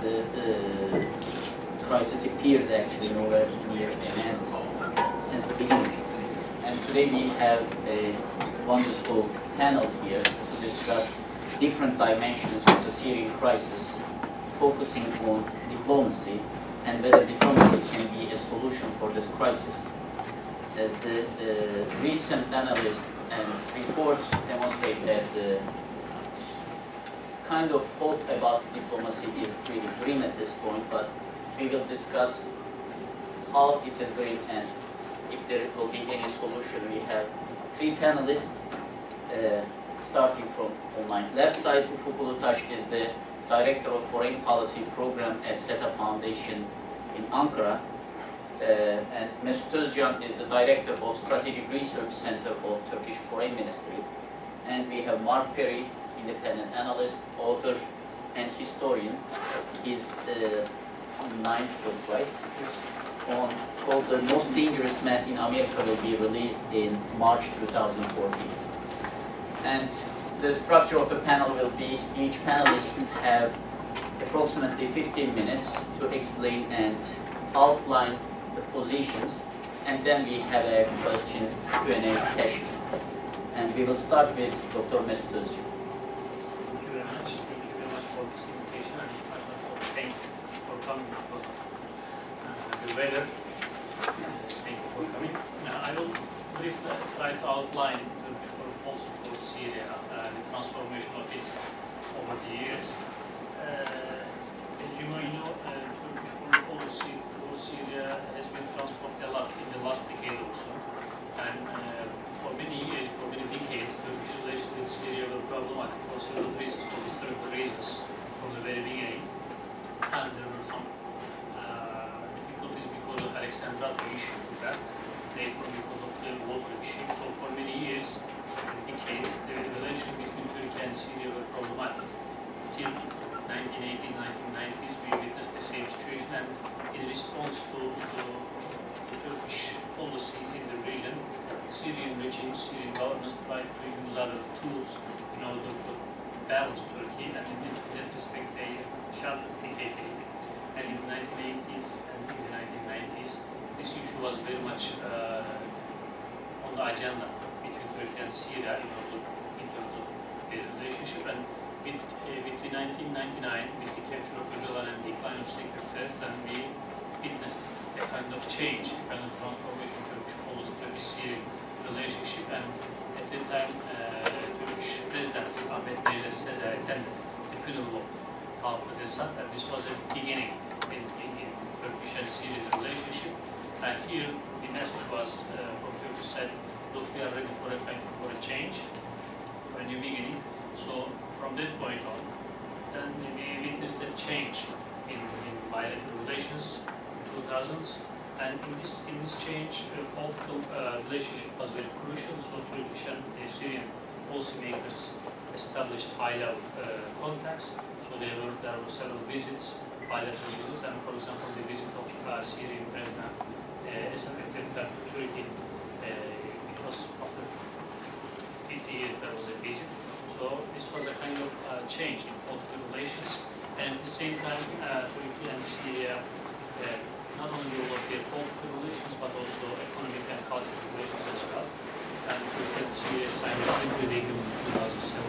the crisis appears actually nowhere near an end since the beginning. And today we have a wonderful panel here to discuss different dimensions of the Syrian crisis, focusing on diplomacy and whether diplomacy can be a solution for this crisis. As the recent analysts and reports demonstrate that the kind of hope about diplomacy is really grim at this point, but we will discuss how it is going and if there will be any solution. We have three panelists, starting from on my left side. Ufuk is the Director of Foreign Policy Program at SETA Foundation in Ankara. And Mesut Ozcan is the Director of Strategic Research Center of Turkish Foreign Ministry. And we have Mark Perry, independent analyst, author, and historian. His ninth book, right? Called The Most Dangerous Man in America will be released in March 2014. And the structure of the panel will be each panelist will have approximately 15 minutes to explain and outline the positions, and then we have a question Q&A session. And we will start with Dr. Mesut Ozcan. Thank you very much. Thank you very much for this invitation, and I want to thank you for coming because of the weather. Thank you for coming. I will briefly try to outline Turkish foreign policy for Syria and the transformation of it over the years. As you may know, Turkish foreign policy towards Syria has been transformed a lot in the last decade or so. And for many years, for many decades, Turkish relations with Syria were problematic for several reasons, for historical reasons from the very beginning. And there were some difficulties because of Alexandria issue in the past, later because of the water issue. So for many years, decades, the relation between Turkey and Syria were problematic. Till 1980s, 1990s, we witnessed the same situation, and in response to the Turkish policies in the region, Syrian regime, Syrian governments tried to use other tools in order to balance Turkey, and in that respect they sheltered PKK. And in the 1980s and in the 1990s, this issue was very much on the agenda between Turkey and Syria in terms of their relationship. And with the 1999, with the capture of Öcalan and decline of security threats, then we witnessed a kind of change, a kind of transformation in Turkish policy, Turkish-Syrian relationship. And at that time, Turkish President Ahmet Necdet Sezer attended the funeral of Hafez Esad, and this was a beginning in Turkish and Syrian relationship. And here the message was from Turkish side, look, we are ready for a change, for a new beginning. So from that point on, then we witnessed a change in bilateral relations in 2000s. And in this change, political relationship was very crucial. So Turkish and Syrian policymakers established high-level contacts. So there were several visits, bilateral visits, and for example, the visit of Syrian President Esad to Turkey, because after 50 years there was a visit. So this was a kind of change in political relations, and at the same time, Turkey and Syria not only developed their political relations, but also economic and cultural relations as well. And Turkey and Syria signed a treaty in 2007.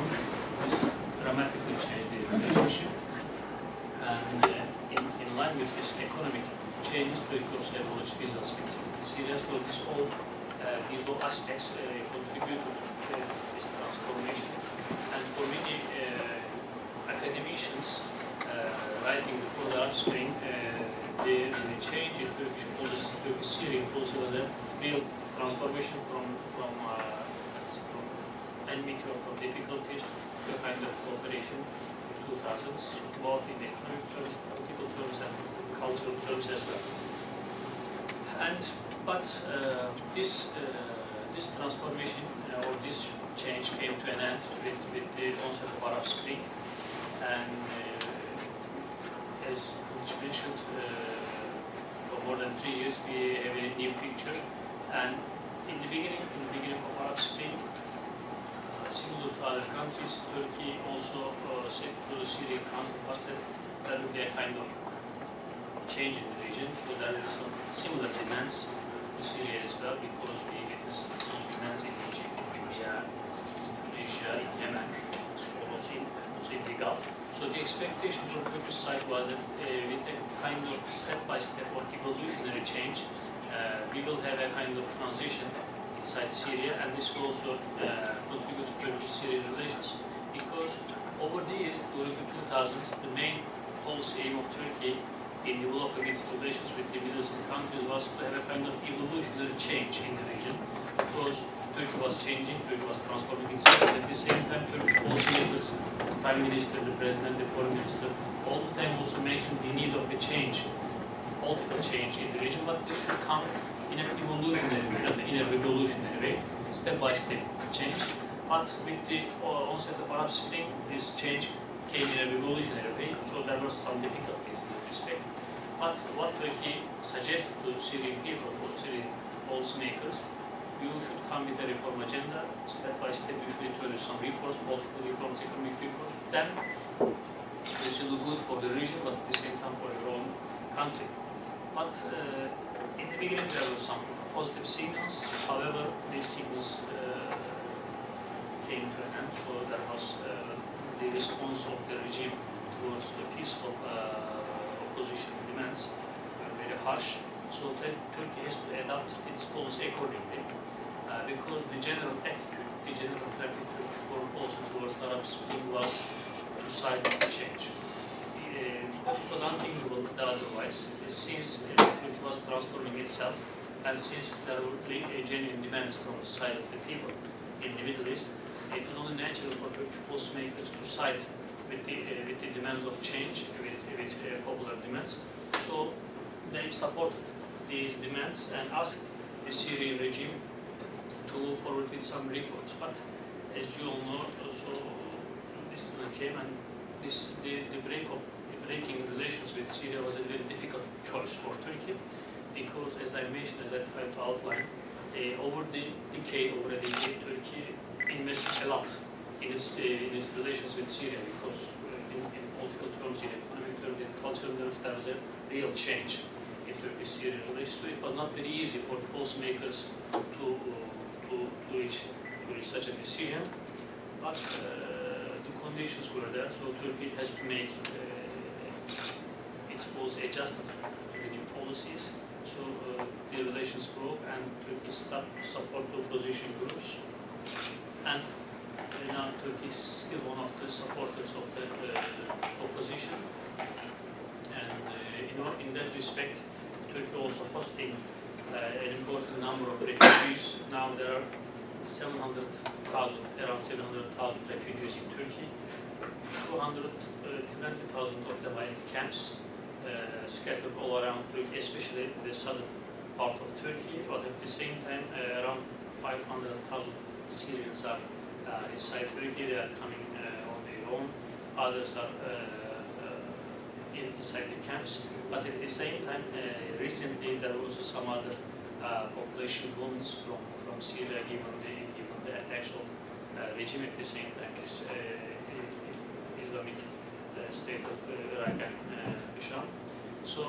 This dramatically changed their relationship. And in line with this economic changes, Turkey also abolished visas with Syria. So these all aspects contributed to this transformation. And for many academicians writing before the Arab Spring, the change in Turkish policy, Turkish-Syrian policy was a real transformation from enmity or from difficulties to a kind of cooperation in 2000s, both in economic terms, political terms, and cultural terms as well. But this transformation or this change came to an end with the onset of Arab Spring, and as Kilic mentioned, for more than 3 years we have a new picture. And in the beginning of Arab Spring, similar to other countries, Turkey also said to the Syrian counterparts that there will be a kind of change in the region. So there are some similar demands in Syria as well, because we witnessed some demands in Egypt, in Libya, in Tunisia, in Yemen, so also in the Gulf. So the expectation from the Turkish side was that with a kind of step-by-step or evolutionary change, we will have a kind of transition inside Syria, and this will also contribute to Turkish-Syrian relations. Because over the years, during the 2000s, the main policy aim of Turkey in developing its relations with the Middle Eastern countries was to have a kind of evolutionary change in the region. Because Turkey was changing, Turkey was transforming itself, and at the same time, Turkish policymakers, the Prime Minister, the President, the Foreign Minister, all the time also mentioned the need of a change, political change in the region, but this should come in an evolutionary way, not in a revolutionary way, step-by-step change. But with the onset of Arab Spring, this change came in a revolutionary way, so there were some difficulties in that respect. But what Turkey suggested to Syrian people, or Syrian policymakers, you should come with a reform agenda, step-by-step you should introduce some reforms, political reforms, economic reforms, then this will be good for the region, but at the same time for your own country. But in the beginning there were some positive signals, however, these signals came to an end, so there was the response of the regime towards the peaceful opposition demands were very harsh, so Turkey has to adapt its policy accordingly, because the general attitude, the general Turkish foreign policy towards the Arab Spring was to side with the change. It was unthinkable otherwise, since Turkey was transforming itself, and since there were genuine demands from the side of the people in the Middle East, it is only natural for Turkish policymakers to side with the demands of change, with popular demands. So they supported these demands and asked the Syrian regime to move forward with some reforms. But as you all know, also this came, and the breaking relations with Syria was a very difficult choice for Turkey, because as I mentioned, as I tried to outline, over a decade, Turkey invested a lot in its relations with Syria, because in political terms, in economic terms, in cultural terms, there was a real change in Turkish-Syrian relations. So it was not very easy for the policymakers to reach such a decision, but the conditions were there, so Turkey has to make its policy adjusted to the new policies. So the relations broke, and Turkey stopped to support the opposition groups. And now Turkey is still one of the supporters of the opposition. And in that respect, Turkey also hosting an important number of refugees. Now there are around 700,000 refugees in Turkey. 220,000 of them are in camps, scattered all around Turkey, especially the southern part of Turkey. But at the same time, around 500,000 Syrians are inside Turkey. They are coming on their own. Others are inside the camps. But at the same time, recently there was some other population movements from Syria, given the attacks of regime at the same time, this Islamic State of Iraq and Sham. So,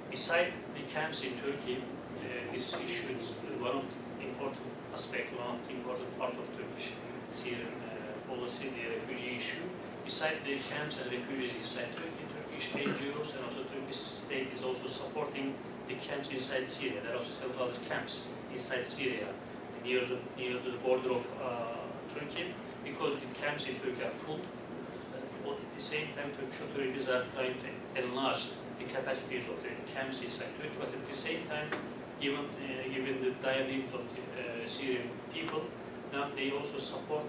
beside the camps in Turkey, this issue is one of the important aspects, one of the important part of Turkish Syrian policy, the refugee issue. Beside the camps and refugees inside Turkey, Turkish NGOs and also Turkish state is also supporting the camps inside Syria. There are also several other camps inside Syria, near the border of Turkey, because the camps in Turkey are full. But at the same time, Turkish authorities are trying to enlarge the capacities of the camps inside Turkey. But at the same time, given the dire needs of the Syrian people, now they also support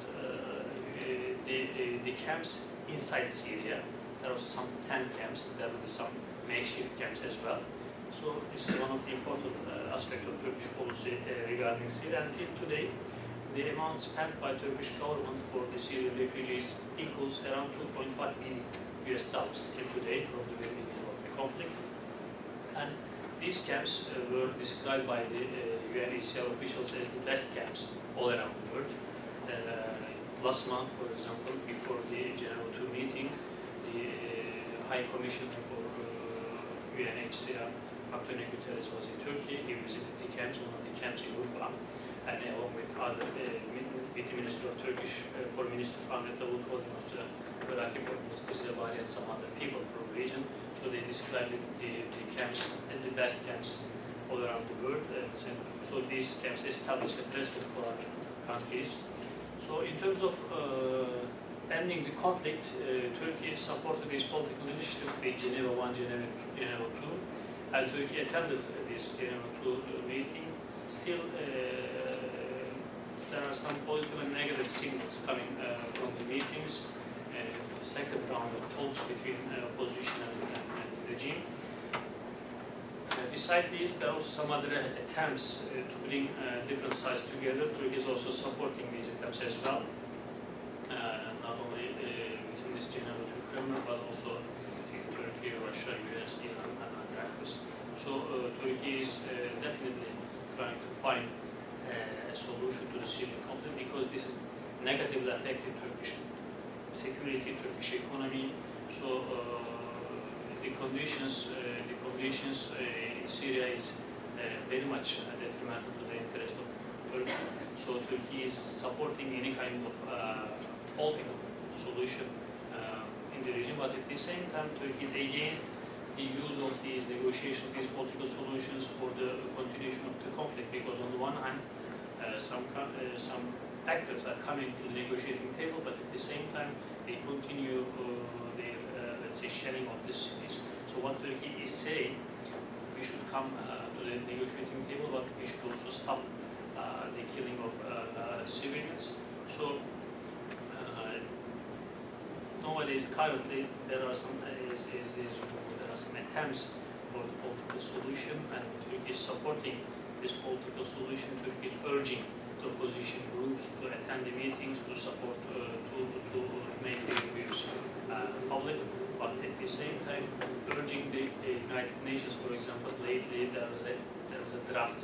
the camps inside Syria. There are also some tent camps. There will be some makeshift camps as well. So this is one of the important aspects of Turkish policy regarding Syria. Until today, the amount spent by Turkish government for the Syrian refugees equals around $2.5 billion till today, from the very beginning of the conflict. And these camps were described by the UNHCR officials as the best camps all around the world. Last month, for example, before the General II meeting, the High Commissioner for UNHCR, Antonio Guterres, was in Turkey. He visited the camps, one of the camps in Ufuk, and along with other, with the Minister of Turkish Foreign Minister Ahmet Davut was also Iraqi Foreign Minister Zebari and some other people from the region. So they described the camps as the best camps all around the world. And so these camps established a precedent for other countries. So in terms of ending the conflict, Turkey supported these political initiatives, the Geneva 1, Geneva 2, and Turkey attended this Geneva 2 meeting. Still, there are some positive and negative signals coming from the meetings. The second round of talks between opposition and regime. Besides these, there are also some other attempts to bring different sides together. Turkey is also supporting these attempts as well, not only within this Geneva 2 framework, but also between Turkey, Russia, US, Iran, and other actors. So Turkey is definitely trying to find a solution to the Syrian conflict, because this is negatively affecting Turkish security, Turkish economy. So the conditions in Syria is very much detrimental to the interest of Turkey. So Turkey is supporting any kind of political solution in the region, but at the same time Turkey is against the use of these negotiations, these political solutions for the continuation of the conflict, because on the one hand some actors are coming to the negotiating table, but at the same time they continue their let's say sharing of the cities. So what Turkey is saying, we should come to the negotiating table, but we should also stop the killing of civilians. So nowadays, currently, there are some attempts for the political solution, and Turkey is supporting this political solution. Turkey is urging the opposition groups to attend the meetings, to support, to make their views public, but at the same time urging the United Nations. For example, lately there was a draft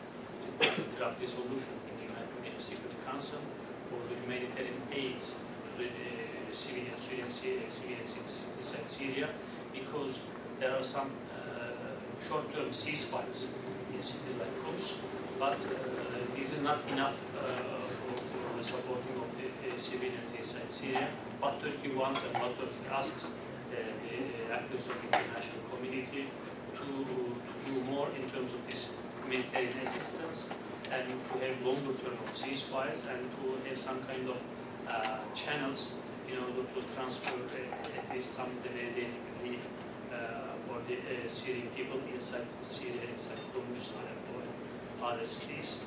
resolution in the United Nations Security Council for the humanitarian aid to the Syrian civilians inside Syria, because there are some short-term ceasefires in cities like Kos, but this is not enough for the supporting of the civilians inside Syria. What Turkey wants and what Turkey asks the actors of the international community to do more in terms of this humanitarian assistance, and to have longer term of ceasefires, and to have some kind of channels in order to transfer at least some of the basic relief for the Syrian people inside Syria, inside Homs or other cities.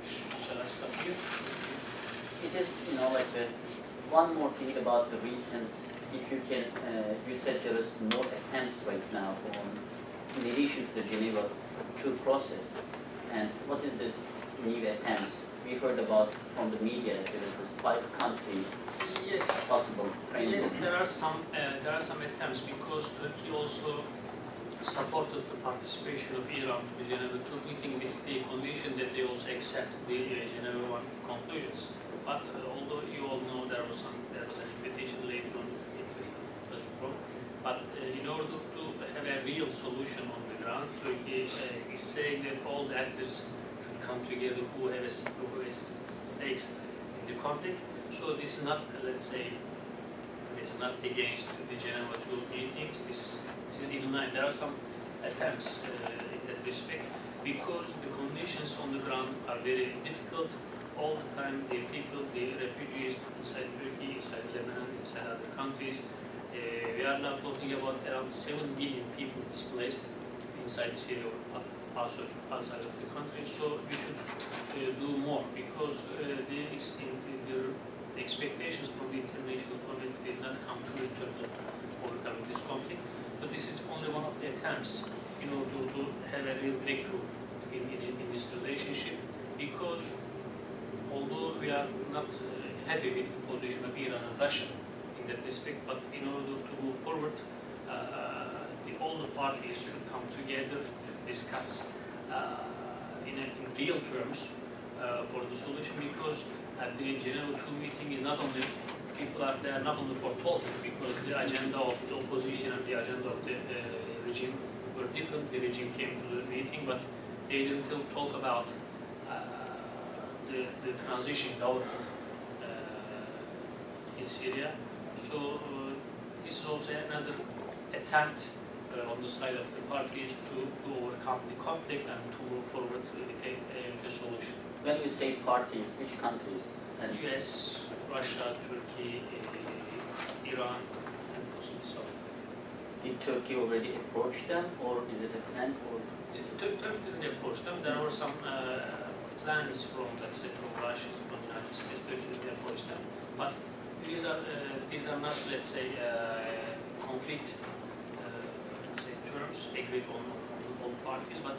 Shall I stop here? It is, like one more thing about the recent, if you can, you said there is more attempts right now on, in addition to the Geneva 2 process. And what is this new attempts? We heard about from the media that there is this 5-country possible framework. Yes, there are some attempts, because Turkey also supported the participation of Iran to the Geneva 2 meeting with the condition that they also accept the Geneva 1 conclusions. But although you all know there was an invitation later on, it was withdrawn. But in order to have a real solution on the ground, Turkey is saying that all the actors should come together who have stakes in the conflict. So this is not, let's say, this is not against the Geneva 2 meetings. This is in line. There are some attempts in that respect, because the conditions on the ground are very difficult. All the time, the people, the refugees inside Turkey, inside Lebanon, inside other countries, we are now talking about around 7 million people displaced inside Syria or outside of the country. So we should do more, because the expectations from the international community did not come true in terms of overcoming this conflict. But this is only one of the attempts, to have a real breakthrough in this relationship, because although we are not happy with the position of Iran and Russia in that respect, but in order to move forward, all the parties should come together, should discuss in real terms for the solution, because the Geneva 2 meeting is not only people are there not only for talking, because the agenda of the opposition and the agenda of the regime were different. The regime came to the meeting, but they didn't talk about the transition government in Syria. So this is also another attempt on the side of the parties to overcome the conflict and to move forward with a solution. When you say parties, which countries? And US, Russia, Turkey, Iran, and possibly Saudi. did Turkey already approach them, or is it a plan? Or Turkey didn't approach them. There were some plans from, let's say, from Russia, from the United States. Turkey didn't approach them. But these are not, let's say, concrete terms agreed on all parties, but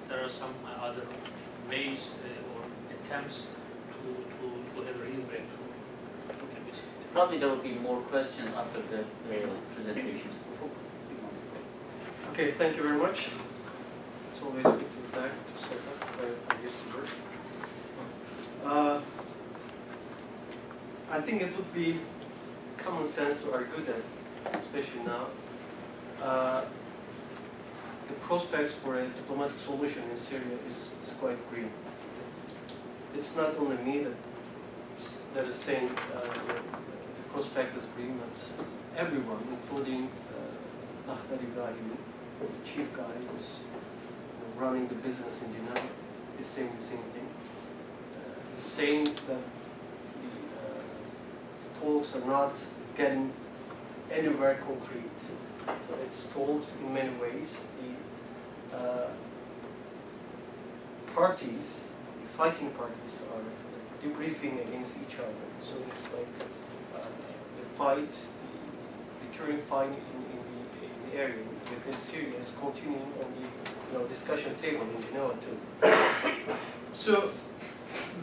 there are some other ways or attempts to have a real breakthrough. probably there will be more questions after the presentations. Ufuk? Okay, thank you very much. It's always good to be back to SETA, where I used to work. I think it would be common sense to argue that, especially now, the prospects for a diplomatic solution in Syria is quite grim. It's not only me that is saying the prospect is grim, but everyone, including Ahmed Ibrahim, the chief guy who's running the business in Geneva, is saying the same thing. He's saying that the talks are not getting anywhere concrete. So it's told in many ways. The parties, the fighting parties, are debriefing against each other. So it's like the fight, the current fight in the area within Syria is continuing on the discussion table in Geneva too. So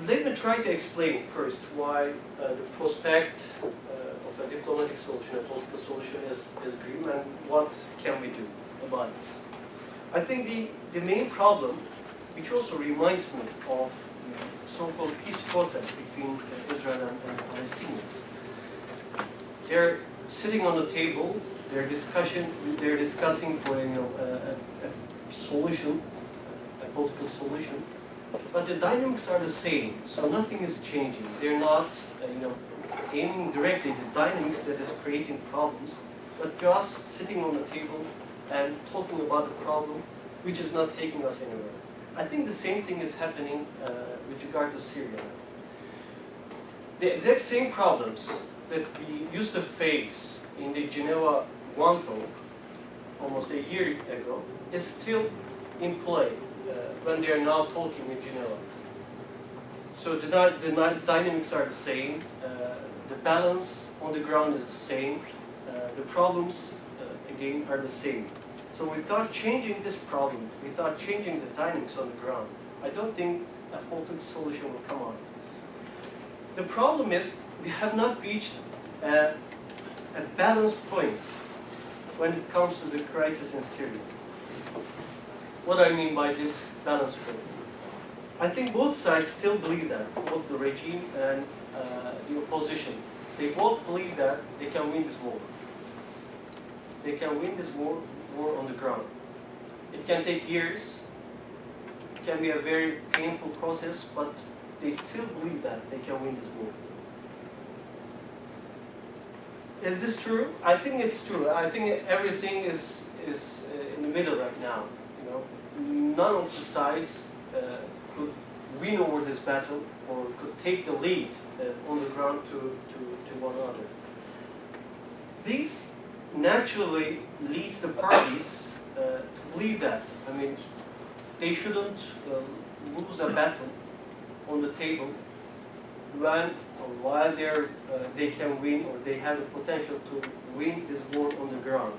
let me try to explain first why the prospect of a diplomatic solution, a political solution is grim, and what can we do about this. I think the main problem, which also reminds me of the so-called peace process between Israel and Palestinians. They're sitting on the table, they're discussing for a solution, a political solution, but the dynamics are the same, so nothing is changing. They're not aiming directly at the dynamics that is creating problems, but just sitting on the table and talking about the problem, which is not taking us anywhere. I think the same thing is happening with regard to Syria. The exact same problems that we used to face in the Geneva 1 talk almost a year ago is still in play when they are now talking in Geneva. So the dynamics are the same, the balance on the ground is the same, the problems again are the same. So without changing this problem, without changing the dynamics on the ground, I don't think a political solution will come out of this. The problem is we have not reached a balanced point when it comes to the crisis in Syria. What I mean by this balanced point? I think both sides still believe that, both the regime and the opposition. They both believe that they can win this war. They can win this war on the ground. It can take years. It can be a very painful process, but they still believe that they can win this war. Is this true? I think it's true. I think everything is in the middle right now. None of the sides could win over this battle or could take the lead on the ground to one another. This naturally leads the parties to believe that. I mean, they shouldn't lose a battle on the table when or while they can win or they have the potential to win this war on the ground.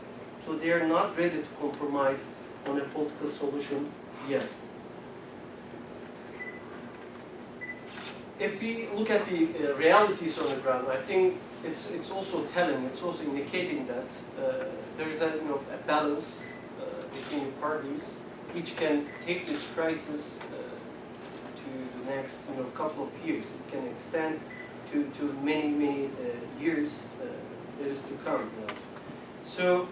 So they are not ready to compromise on a political solution yet. If we look at the realities on the ground, I think it's also telling, it's also indicating that there is a balance between the parties, which can take this crisis to the next couple of years. It can extend to many years that is to come. So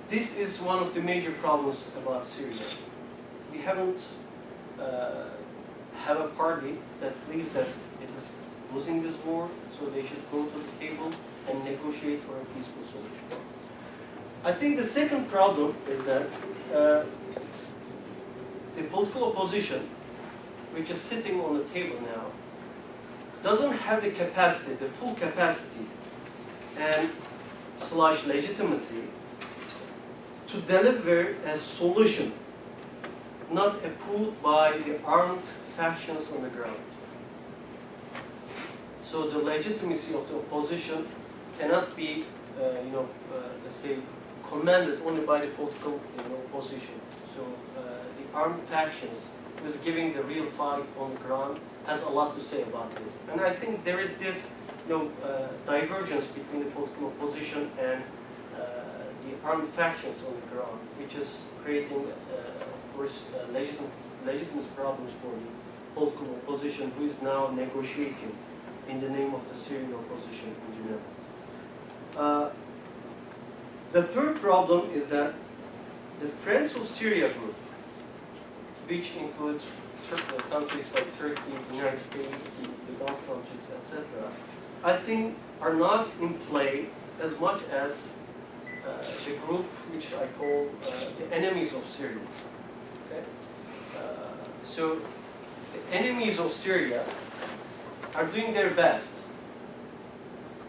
this is one of the major problems about Syria. We haven't have a party that believes that it is losing this war, so they should go to the table and negotiate for a peaceful solution. I think the second problem is that the political opposition, which is sitting on the table now, doesn't have the capacity, the full capacity and / legitimacy to deliver a solution not approved by the armed factions on the ground. So the legitimacy of the opposition cannot be, let's say, commanded only by the political opposition. So the armed factions who is giving the real fight on the ground has a lot to say about this. And I think there is this divergence between the political opposition and the armed factions on the ground, which is creating, of course, legitimate problems for the political opposition who is now negotiating in the name of the Syrian opposition in Geneva. The third problem is that the Friends of Syria group, which includes countries like Turkey, the United States, the Gulf countries, etc., I think are not in play as much as the group which I call the enemies of Syria. Okay? So the enemies of Syria are doing their best.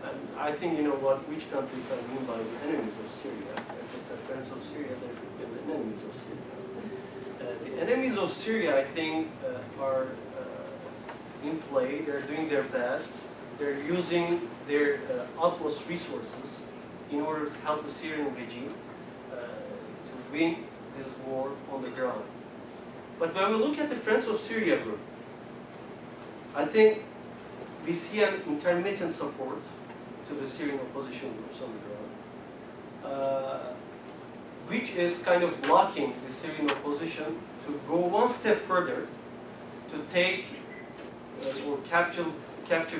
And I think you know which countries I mean by the enemies of Syria. If it's the Friends of Syria, there should be the enemies of Syria. The enemies of Syria, I think, are in play. They're doing their best. They're using their utmost resources in order to help the Syrian regime to win this war on the ground. But when we look at the Friends of Syria group, I think we see an intermittent support to the Syrian opposition groups on the ground, which is kind of blocking the Syrian opposition to go one step further to take or capture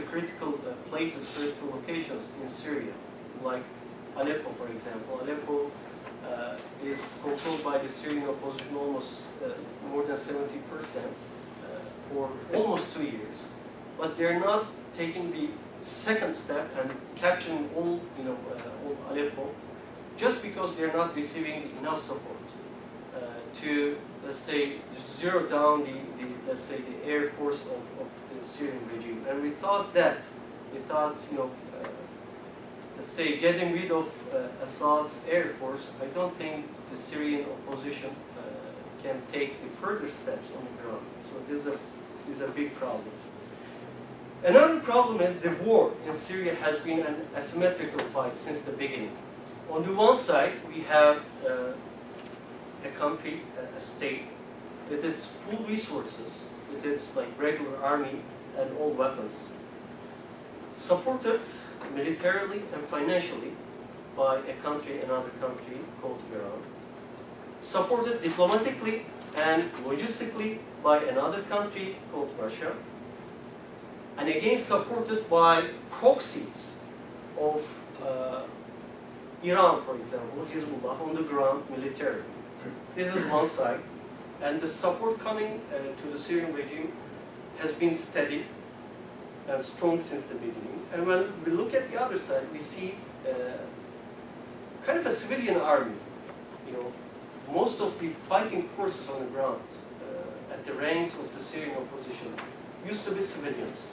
critical places, critical locations in Syria, like Aleppo, for example. Aleppo is controlled by the Syrian opposition almost more than 70% for almost 2 years, but they're not taking the second step and capturing all Aleppo, just because they're not receiving enough support to, let's say, zero down the air force of the Syrian regime. And we thought, let's say, getting rid of Assad's air force, I don't think the Syrian opposition can take the further steps on the ground. So this is a big problem. Another problem is the war in Syria has been an asymmetrical fight since the beginning. On the one side, we have a country, a state, with its full resources, with its regular army and all weapons, supported militarily and financially by another country called Iran, supported diplomatically and logistically by another country called Russia, and again supported by proxies of Iran, for example, Hezbollah, on the ground militarily. This is one side, and the support coming to the Syrian regime has been steady and strong since the beginning. And when we look at the other side, we see kind of a civilian army. Most of the fighting forces on the ground at the ranks of the Syrian opposition used to be civilians.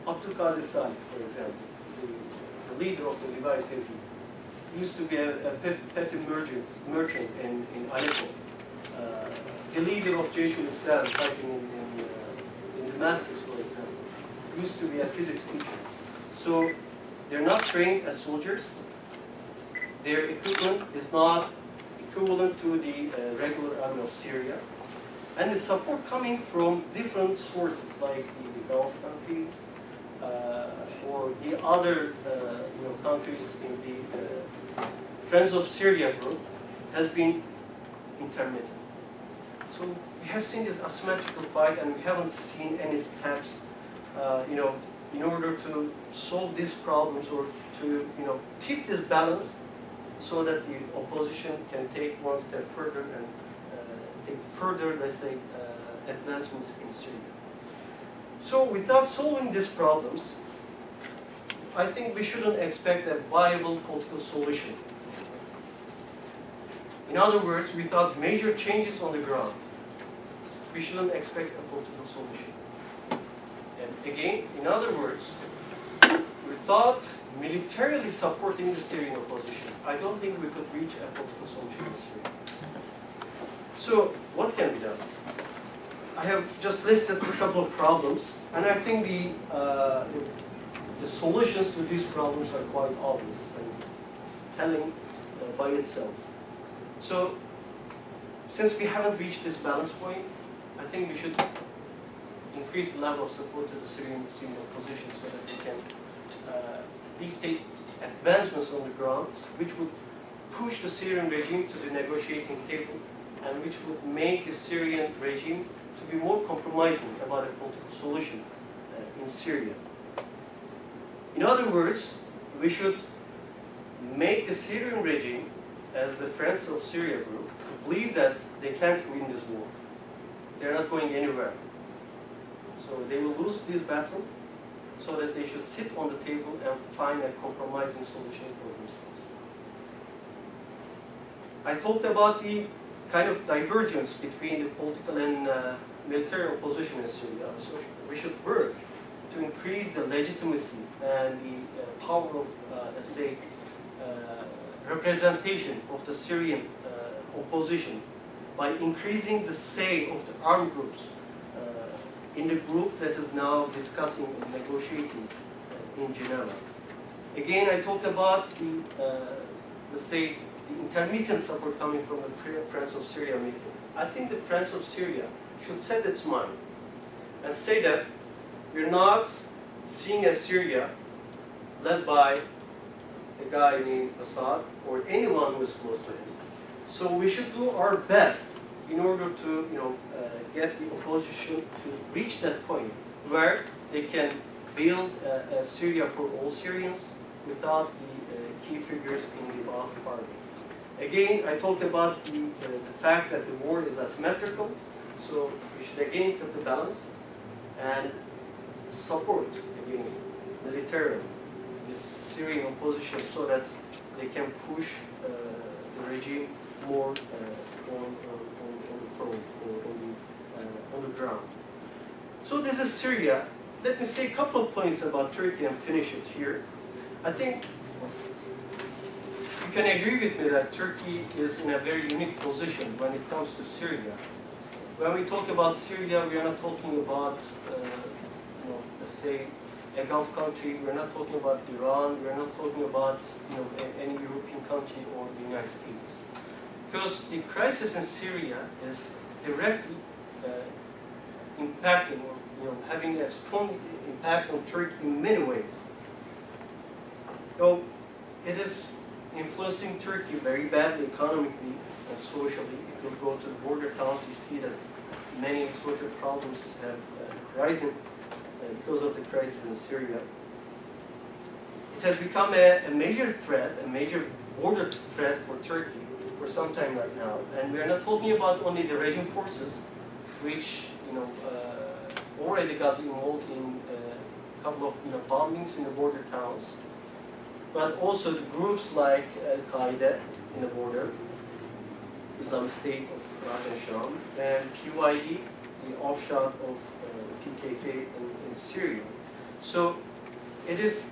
Abdülkadir Salih, for example, the leader of the divided regime, used to be a petty merchant in Aleppo. The leader of Jaish al-Islam fighting in Damascus, for example, used to be a physics teacher. So they're not trained as soldiers. Their equipment is not equivalent to the regular army of Syria. And the support coming from different sources, like the Gulf countries, or the other countries in the Friends of Syria group, has been intermittent. So we have seen this asymmetrical fight, and we haven't seen any steps, you know, in order to solve these problems or to, you know, tip this balance so that the opposition can take one step further and take further, let's say, advancements in Syria. So without solving these problems, I think we shouldn't expect a viable political solution. In other words, without major changes on the ground, we shouldn't expect a political solution. And again, in other words, without militarily supporting the Syrian opposition, I don't think we could reach a political solution in Syria. So, what can be done? I have just listed a couple of problems, and I think the solutions to these problems are quite obvious and telling by itself. So, since we haven't reached this balance point, I think we should increase the level of support to the Syrian opposition so that we can at least take advancements on the ground, which would push the Syrian regime to the negotiating table, and which would make the Syrian regime to be more compromising about a political solution in Syria. In other words, we should make the Syrian regime, as the Friends of Syria group, to believe that they can't win this war. They're not going anywhere. So they will lose this battle, so that they should sit on the table and find a compromising solution for themselves. I talked about the kind of divergence between the political and military opposition in Syria. So we should work to increase the legitimacy and the power of, let's say, representation of the Syrian opposition by increasing the say of the armed groups in the group that is now discussing and negotiating in Geneva. Again, I talked about the, let's say, the intermittent support coming from the Friends of Syria method. I think the Friends of Syria should set its mind and say that we're not seeing a Syria led by a guy named Assad or anyone who is close to him. So we should do our best in order to, get the opposition to reach that point where they can build a Syria for all Syrians without the key figures in the Ba'ath party. Again, I talked about the fact that the war is asymmetrical, so we should again keep the balance and support, again, militarily the Syrian opposition so that they can push the regime more on the front or on the ground. So this is Syria. Let me say a couple of points about Turkey and finish it here. I think you can agree with me that Turkey is in a very unique position when it comes to Syria. When we talk about Syria, we are not talking about, let's say, a Gulf country. We're not talking about Iran. We're not talking about, any European country or the United States. Because the crisis in Syria is directly impacting or having a strong impact on Turkey in many ways. So it is influencing Turkey very badly economically and socially. If you go to the border towns, you see that many social problems have risen because of the crisis in Syria. It has become a major threat, a major border threat for Turkey for some time right now. And we are not talking about only the regime forces, which already got involved in a couple of bombings in the border towns, but also the groups like Al-Qaeda in the border, Islamic State of Iraq and Sham, and PYD, the offshoot of PKK in Syria. So it is,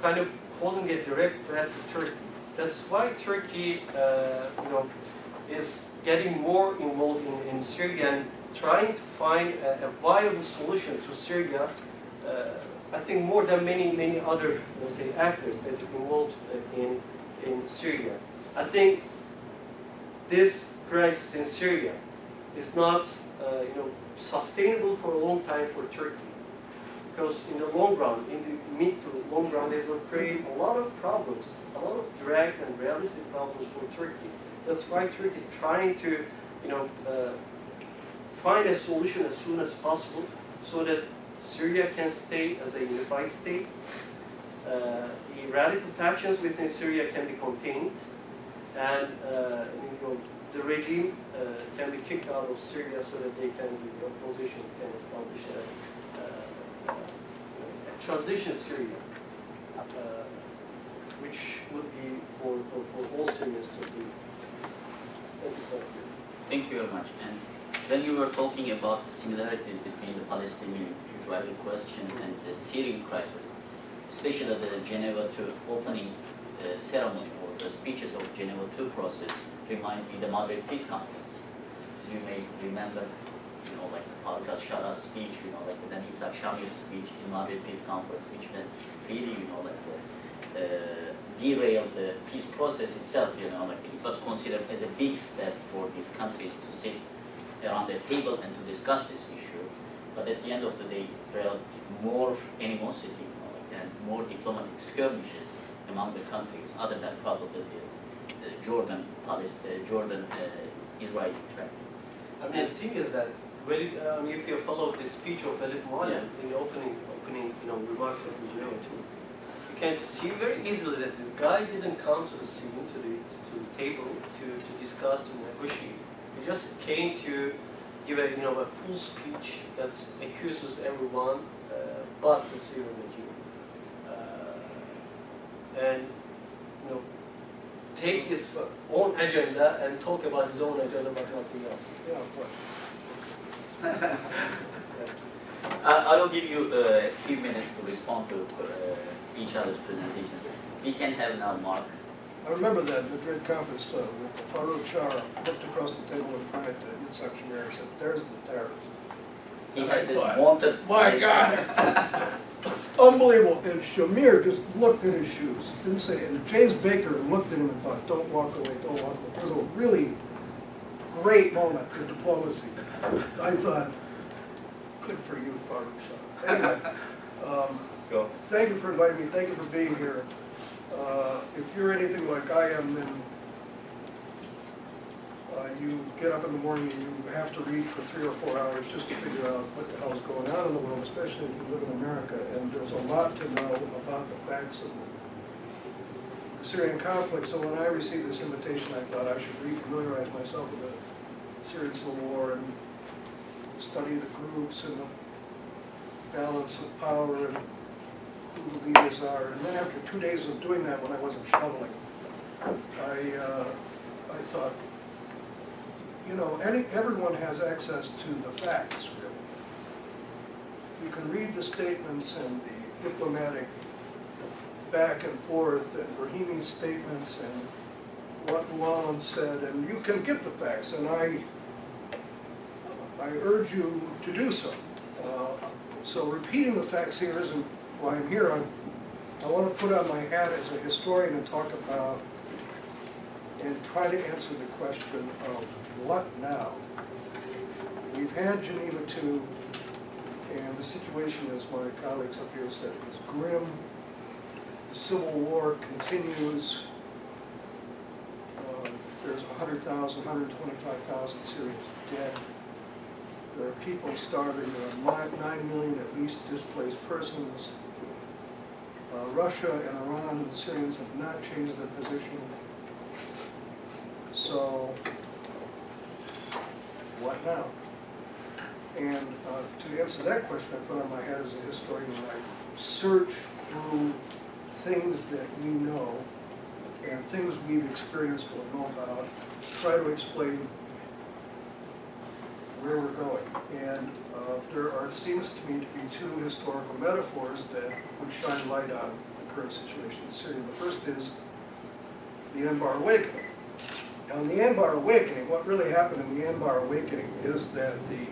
kind of holding a direct threat to Turkey. That's why Turkey, is getting more involved in Syria and trying to find a viable solution to Syria. I think more than many other, let's say, actors that are involved in Syria. I think this crisis in Syria is not, sustainable for a long time for Turkey, because in the long run, in the mid to long run, it will create a lot of problems, a lot of direct and realistic problems for Turkey. That's why Turkey is trying to find a solution as soon as possible so that Syria can stay as a unified state. The radical factions within Syria can be contained, and the regime can be kicked out of Syria so that they can, the opposition can establish a transition Syria, which would be for all Syrians to be. Thank you very much. And when you were talking about the similarities between the Palestinian-Israeli question and the Syrian crisis, especially the Geneva II opening ceremony or the speeches of Geneva II process remind me the Madrid Peace Conference. As you may remember, like the Faruk al-Shara's speech, like the Isaac Shami's speech in Madrid Peace Conference, which then really, derailed the peace process itself, like it was considered as a big step for these countries to sit around the table and to discuss this issue. But at the end of the day, there are more animosity, and more diplomatic skirmishes among the countries, other than probably the Jordan-Israeli threat. I mean, the thing is that if you follow the speech of Walid Muallim in the opening remarks of the Geneva II, you can see very easily that the guy didn't come to the scene, to the table to discuss, to negotiate. He just came to give a full speech that accuses everyone but the Syrian regime. And take his own agenda and talk about his own agenda, but nothing else. Yeah, of course. I will give you a few minutes to respond to each other's presentations. We can have now Mark. I remember that Madrid conference with Faruk Shara looked across the table and pointed to Yitzhak Shamir and said, "There's the terrorist." He had this wanted. My God! It's unbelievable. And Shamir just looked at his shoes, didn't say it. And James Baker looked at him and thought, "Don't walk away, don't walk away." It was a really great moment in diplomacy. I thought, good for you, Faruk Shara. Anyway, thank you for inviting me. Thank you for being here. If you're anything like I am, then you get up in the morning and you have to read for 3 or 4 hours just to figure out what the hell is going on in the world, especially if you live in America. And there's a lot to know about the facts of the Syrian conflict. So when I received this invitation, I thought I should refamiliarize myself with the Syrian civil war and study the groups and the balance of power and who the leaders are. And then after 2 days of doing that, when I wasn't shoveling, I thought, everyone has access to the facts, really. You can read the statements and the diplomatic back and forth and Brahimi's statements and what Llewellyn said, and you can get the facts, and I urge you to do so. So repeating the facts here isn't why I'm here. I want to put on my hat as a historian and talk about and try to answer the question of what now? We've had Geneva II, and the situation, as my colleagues up here said, is grim. The civil war continues. There's 100,000, 125,000 Syrians dead. There are people starving. There are 9 million at least displaced persons. Russia and Iran and the Syrians have not changed their position. So, what now? And to answer that question, I put on my hat as a historian and I search through things that we know and things we've experienced or know about, try to explain where we're going. And there seems to me to be 2 historical metaphors that would shine light on the current situation in Syria. The first is the Anbar Awakening. Now, in the Anbar Awakening, what really happened in the Anbar Awakening is that the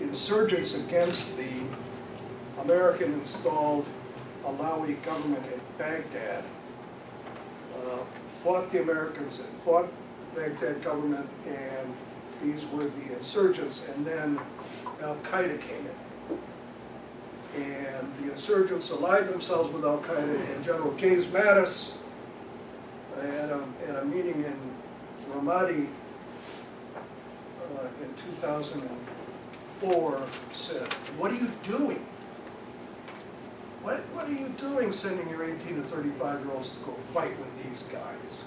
insurgents against the American-installed Alawi government in Baghdad fought the Americans and fought Baghdad government, and these were the insurgents, and then Al-Qaeda came in. And the insurgents allied themselves with Al-Qaeda, and General James Mattis, at a meeting in Ramadi, in 2004 said, what are you doing? What are you doing sending your 18 to 35-year-olds to go fight with these guys?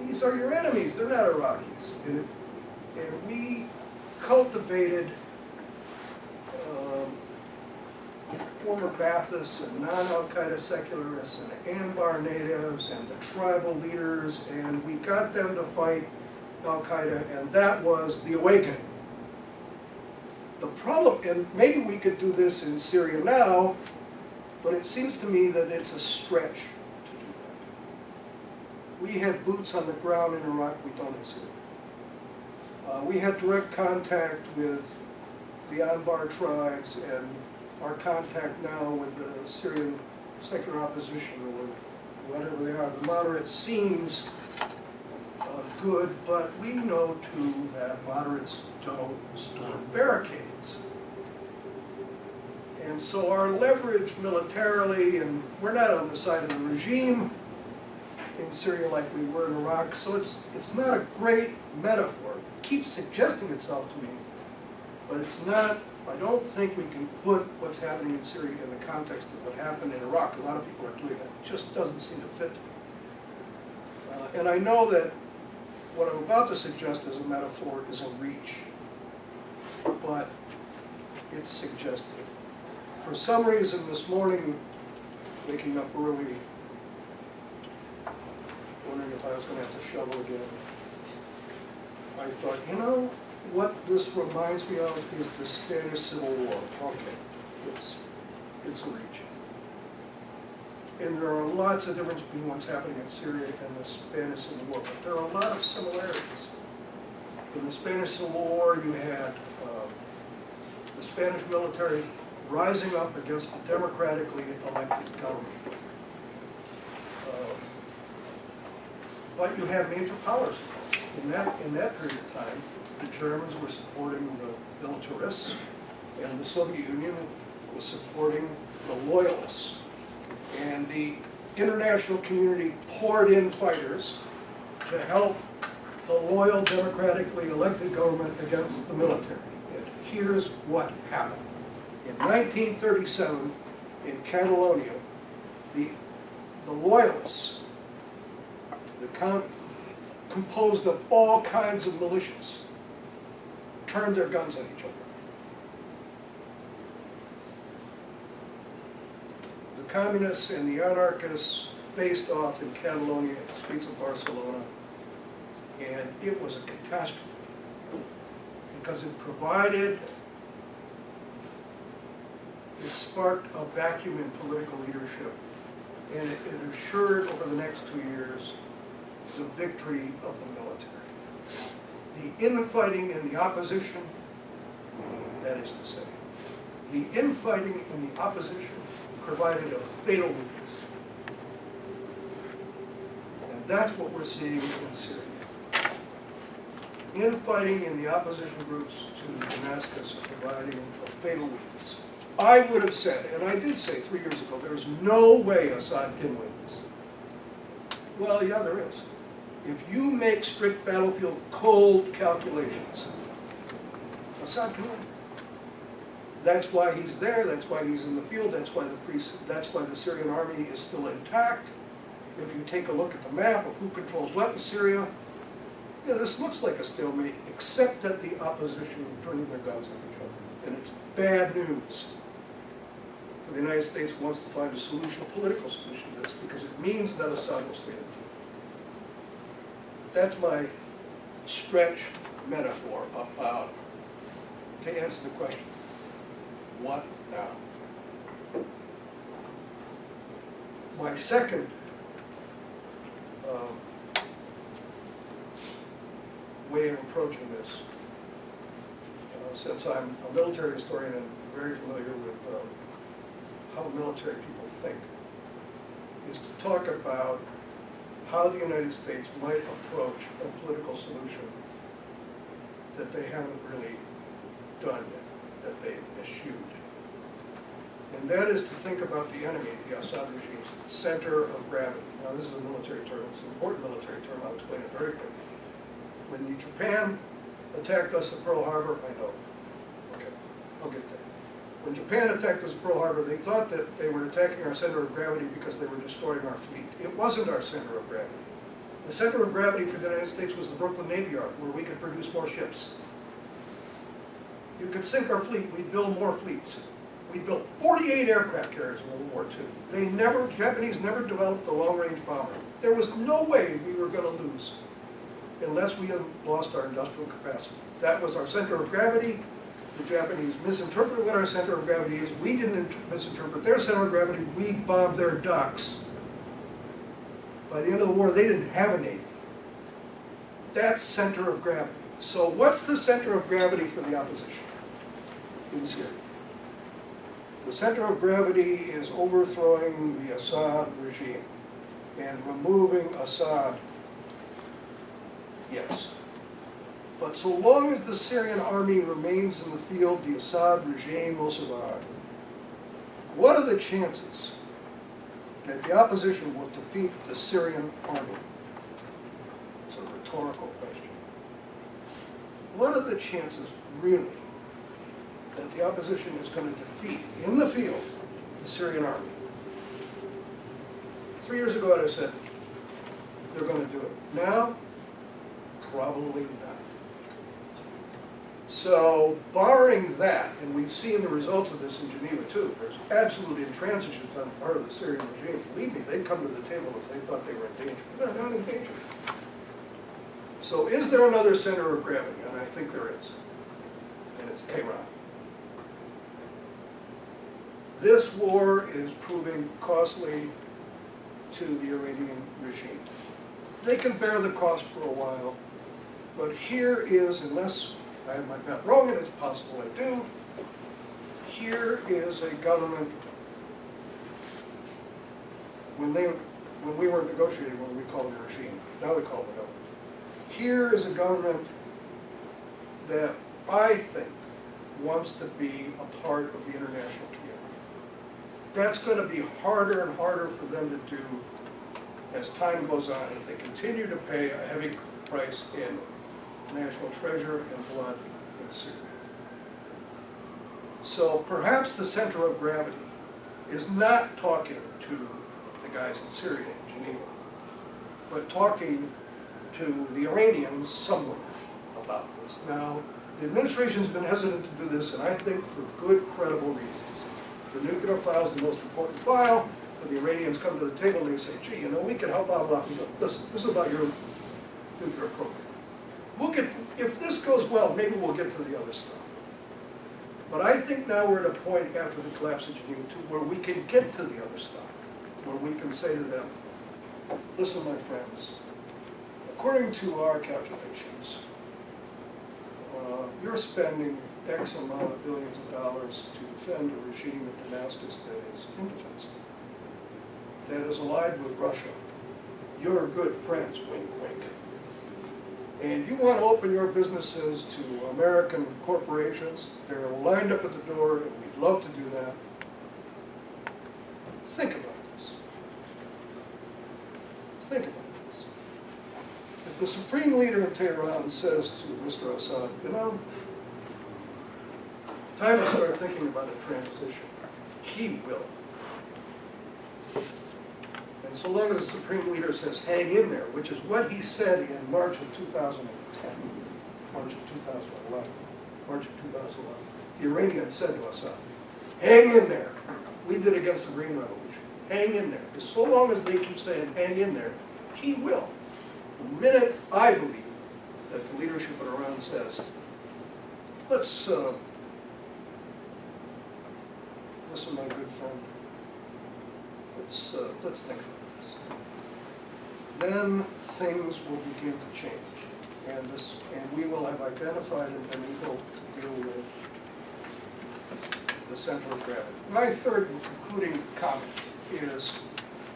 These are your enemies, they're not Iraqis. And we cultivated former Baathists and non-Al-Qaeda secularists and Anbar natives and the tribal leaders, and we got them to fight Al-Qaeda, and that was the awakening. The problem, and maybe we could do this in Syria now, but it seems to me that it's a stretch to do that. We had boots on the ground in Iraq, we don't in Syria. We had direct contact with the Anbar tribes, and our contact now with the Syrian secular opposition, or whatever they are. The moderates seems good, but we know too that moderates don't storm barricades. And so our leverage militarily, and we're not on the side of the regime in Syria like we were in Iraq, so it's not a great metaphor. It keeps suggesting itself to me, but it's not. I don't think we can put what's happening in Syria in the context of what happened in Iraq. A lot of people are doing that. It just doesn't seem to fit to me. And I know that what I'm about to suggest as a metaphor is a reach, but it's suggestive. For some reason this morning, waking up early, wondering if I was going to have to shovel again, I thought, you know, what this reminds me of is the Spanish Civil War. Okay, it's a reach. And there are lots of differences between what's happening in Syria and the Spanish Civil War, but there are a lot of similarities. In the Spanish Civil War, you had the Spanish military rising up against the democratically elected government. But you had major powers in that period of time. The Germans were supporting the militarists, and the Soviet Union was supporting the loyalists. And the international community poured in fighters to help the loyal, democratically elected government against the military. And here's what happened. In 1937, in Catalonia, the loyalists, composed of all kinds of militias, turned their guns on each other. The communists and the anarchists faced off in Catalonia, in the streets of Barcelona, and it was a catastrophe because it sparked a vacuum in political leadership, and it assured over the next 2 years the victory of the military. The infighting in the opposition, that is to say, the infighting in the opposition provided a fatal weakness. And that's what we're seeing in Syria. Infighting in the opposition groups to Damascus is providing a fatal weakness. I would have said, and I did say 3 years ago, there's no way Assad can win this. Well, yeah, there is. If you make strict battlefield cold calculations, Assad can win. That's why he's there, that's why he's in the field, that's why the Syrian army is still intact. If you take a look at the map of who controls what in Syria, yeah, this looks like a stalemate, except that the opposition are turning their guns on each other. And it's bad news. For the United States wants to find a solution, a political solution to this, because it means that Assad will stay in the field. That's my stretch metaphor about, to answer the question, what now? My second way of approaching this, since I'm a military historian and very familiar with how military people think, is to talk about how the United States might approach a political solution that they haven't really done yet, that they eschewed. And that is to think about the enemy, the Assad regime's center of gravity. Now this is a military term, it's an important military term, I'll explain it very quickly. When Japan attacked us at Pearl Harbor? I know. Okay, I'll get there. When Japan attacked us at Pearl Harbor, they thought that they were attacking our center of gravity because they were destroying our fleet. It wasn't our center of gravity. The center of gravity for the United States was the Brooklyn Navy Yard, where we could produce more ships. You could sink our fleet, we'd build more fleets. We built 48 aircraft carriers in World War II. Japanese never developed a long-range bomber. There was no way we were going to lose unless we had lost our industrial capacity. That was our center of gravity. The Japanese misinterpreted what our center of gravity is. We didn't misinterpret their center of gravity. We bombed their docks. By the end of the war, they didn't have a navy. That's center of gravity. So what's the center of gravity for the opposition in Syria? The center of gravity is overthrowing the Assad regime and removing Assad, yes. But so long as the Syrian army remains in the field, the Assad regime will survive. What are the chances that the opposition will defeat the Syrian army? It's a rhetorical question. What are the chances, really, that the opposition is going to defeat, in the field, the Syrian army? 3 years ago I said, they're going to do it. Now, probably not. So, barring that, and we've seen the results of this in Geneva too, there's absolute intransigence on the part of the Syrian regime. Believe me, they'd come to the table if they thought they were in danger. They're not in danger. So is there another center of gravity? And I think there is. And it's Tehran. This war is proving costly to the Iranian regime. They can bear the cost for a while, but here is, unless I have my bet wrong, and it's possible I do, here is a government, when we were negotiating, when we called it a regime, now we call it a government. Here is a government that I think wants to be a part of the international community. That's going to be harder and harder for them to do as time goes on if they continue to pay a heavy price in national treasure and blood in Syria. So perhaps the center of gravity is not talking to the guys in Syria and Geneva, but talking to the Iranians somewhere about this. Now, the administration's been hesitant to do this, and I think for good, credible reasons. The nuclear file is the most important file, but the Iranians come to the table and they say, gee, you know, we can help out a lot. Listen, this is about your nuclear program. If this goes well, maybe we'll get to the other stuff. But I think now we're at a point after the collapse of Geneva II where we can get to the other stuff, where we can say to them, listen, my friends, according to our calculations, you're spending X amount of billions of dollars to defend a regime in Damascus that is indefensible, that is allied with Russia. You're good friends, wink, wink. And you want to open your businesses to American corporations. They're lined up at the door, and we'd love to do that. Think about this. Think about this. If the supreme leader in Tehran says to Mr. Assad, you know, time to start thinking about a transition, he will. And so long as the supreme leader says, hang in there, which is what he said in March of 2010, March of 2011, the Iranians said to Assad, hang in there. We did against the Green Revolution. Hang in there. Because so long as they keep saying, hang in there, he will. The minute I believe that the leadership of Iran says, let's, listen, my good friend, let's think about this. Then things will begin to change, and we will have identified and been able to deal with the center of gravity. My third and concluding comment is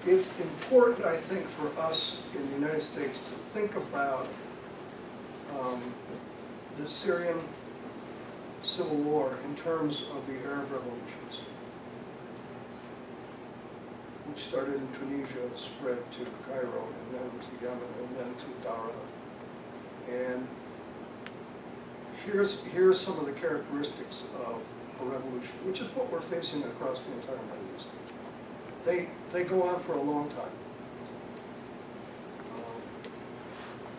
it's important, I think, for us in the United States to think about the Syrian civil war in terms of the Arab revolutions, which started in Tunisia, spread to Cairo, and then to Yemen, and then to Dara. And here's some of the characteristics of a revolution, which is what we're facing across the entire Middle East. They go on for a long time.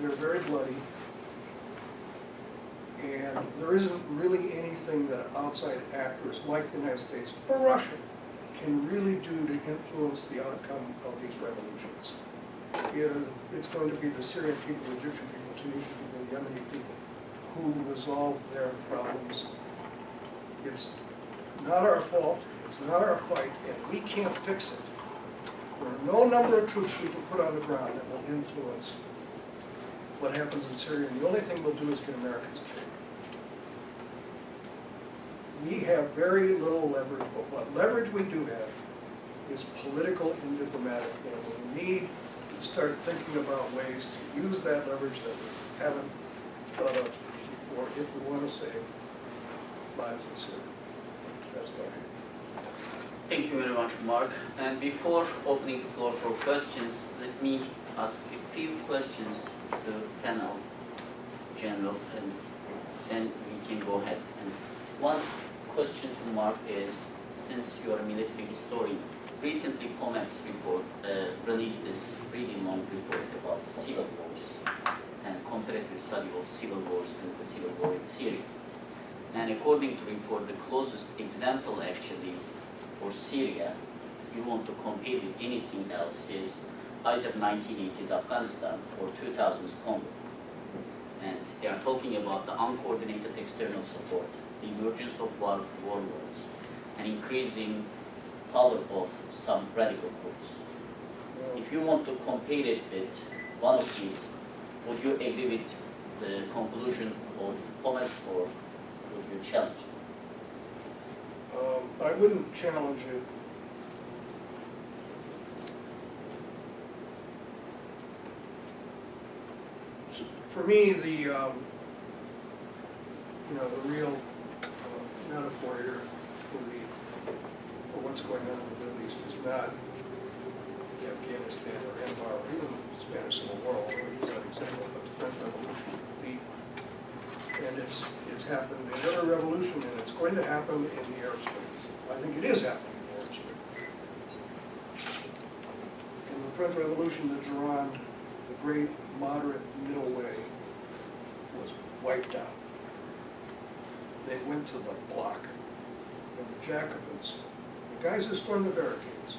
They're very bloody, and there isn't really anything that outside actors like the United States or Russia can really do to influence the outcome of these revolutions. It's going to be the Syrian people, Egyptian people, Tunisian people, Yemeni people who resolve their problems. It's not our fault, it's not our fight, and we can't fix it. There are no number of troops we can put on the ground that will influence what happens in Syria, and the only thing we'll do is get Americans killed. We have very little leverage, but what leverage we do have is political and diplomatic, and we need to start thinking about ways to use that leverage that we haven't thought of before if we want to save lives in Syria. That's what I mean. Thank you very much, Mark. And before opening the floor for questions, let me ask a few questions to the panel, General, and then we can go ahead. And one question to Mark is, since you are a military historian, recently COMEX report released this really long report about the civil wars and comparative study of civil wars and the civil war in Syria. And according to the report, the closest example actually for Syria, if you want to compare with anything else, is either 1980s Afghanistan or 2000s Congo. And they are talking about the uncoordinated external support, the emergence of warlords, and increasing power of some radical groups. If you want to compare it with one of these, would you agree with the conclusion of COMEX or would you challenge it? I wouldn't challenge it. For me, the real metaphor here for what's going on in the Middle East is not Afghanistan or Empire or even the Spanish Civil War, although I use that example, but the French Revolution. And it's happened in every revolution, and it's going to happen in the Arab Spring. I think it is happening in the Arab Spring. In the French Revolution, the Gironde, the great moderate middle way, was wiped out. They went to the block. And the Jacobins, the guys who stormed the barricades,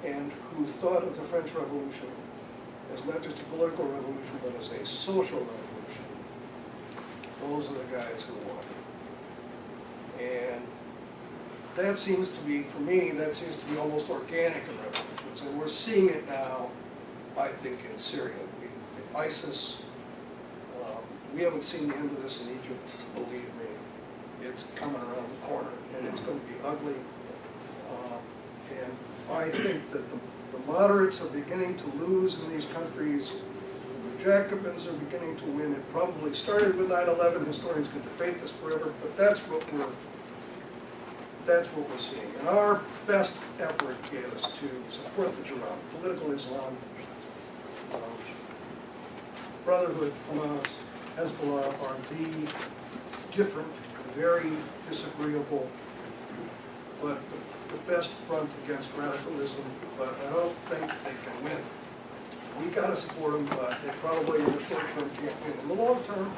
and who thought of the French Revolution as not just a political revolution, but as a social revolution, those are the guys who won. And that seems to be, for me, that seems to be almost organic in revolutions. And we're seeing it now, I think, in Syria. ISIS, we haven't seen the end of this in Egypt, believe me. It's coming around the corner, and it's going to be ugly. And I think that the moderates are beginning to lose in these countries. The Jacobins are beginning to win. It probably started with 9/11. Historians can debate this forever, but that's what we're seeing. And our best effort is to support the Gironde, political Islam, Brotherhood, Hamas, Hezbollah are the different, very disagreeable, but the best front against radicalism, but I don't think they can win. We gotta support them, but they probably in the short term can't win. In the long term,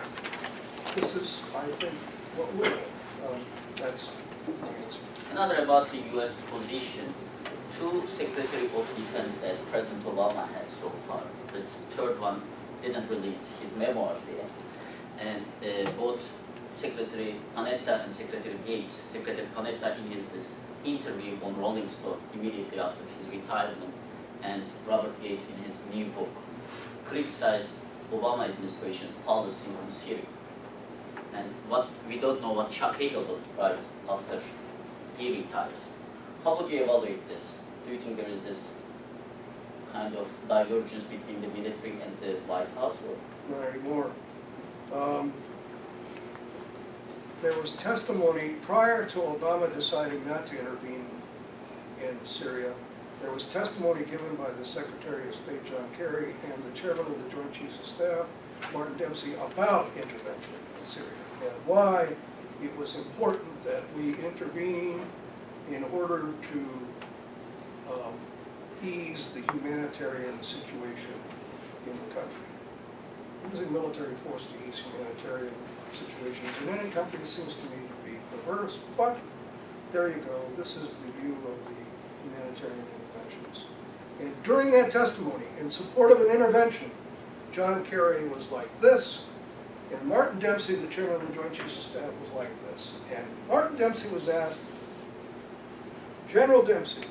this is, I think, what will. That's my answer. Another about the U.S. position. Two Secretary of Defense that President Obama had so far. The third one didn't release his memoirs yet. And both Secretary Kanat and Secretary Gates, Secretary Kanat in this interview on Rolling Stone immediately after his retirement, and Robert Gates in his new book, criticized Obama administration's policy on Syria. And we don't know what Chuck Hagel will write after he retires. How would you evaluate this? Do you think there is this kind of divergence between the military and the White House? Or? Not anymore. There was testimony prior to Obama deciding not to intervene in Syria. There was testimony given by the Secretary of State, John Kerry, and the Chairman of the Joint Chiefs of Staff, Martin Dempsey about intervention in Syria and why it was important that we intervene in order to ease the humanitarian situation in the country. Using military force to ease humanitarian situations in any country seems to me to be perverse, but there you go. This is the view of the humanitarian interventions. And during that testimony, in support of an intervention, John Kerry was like this, and Martin Dempsey, the chairman of the Joint Chiefs of Staff, was like this. And Martin Dempsey was asked, General Dempsey,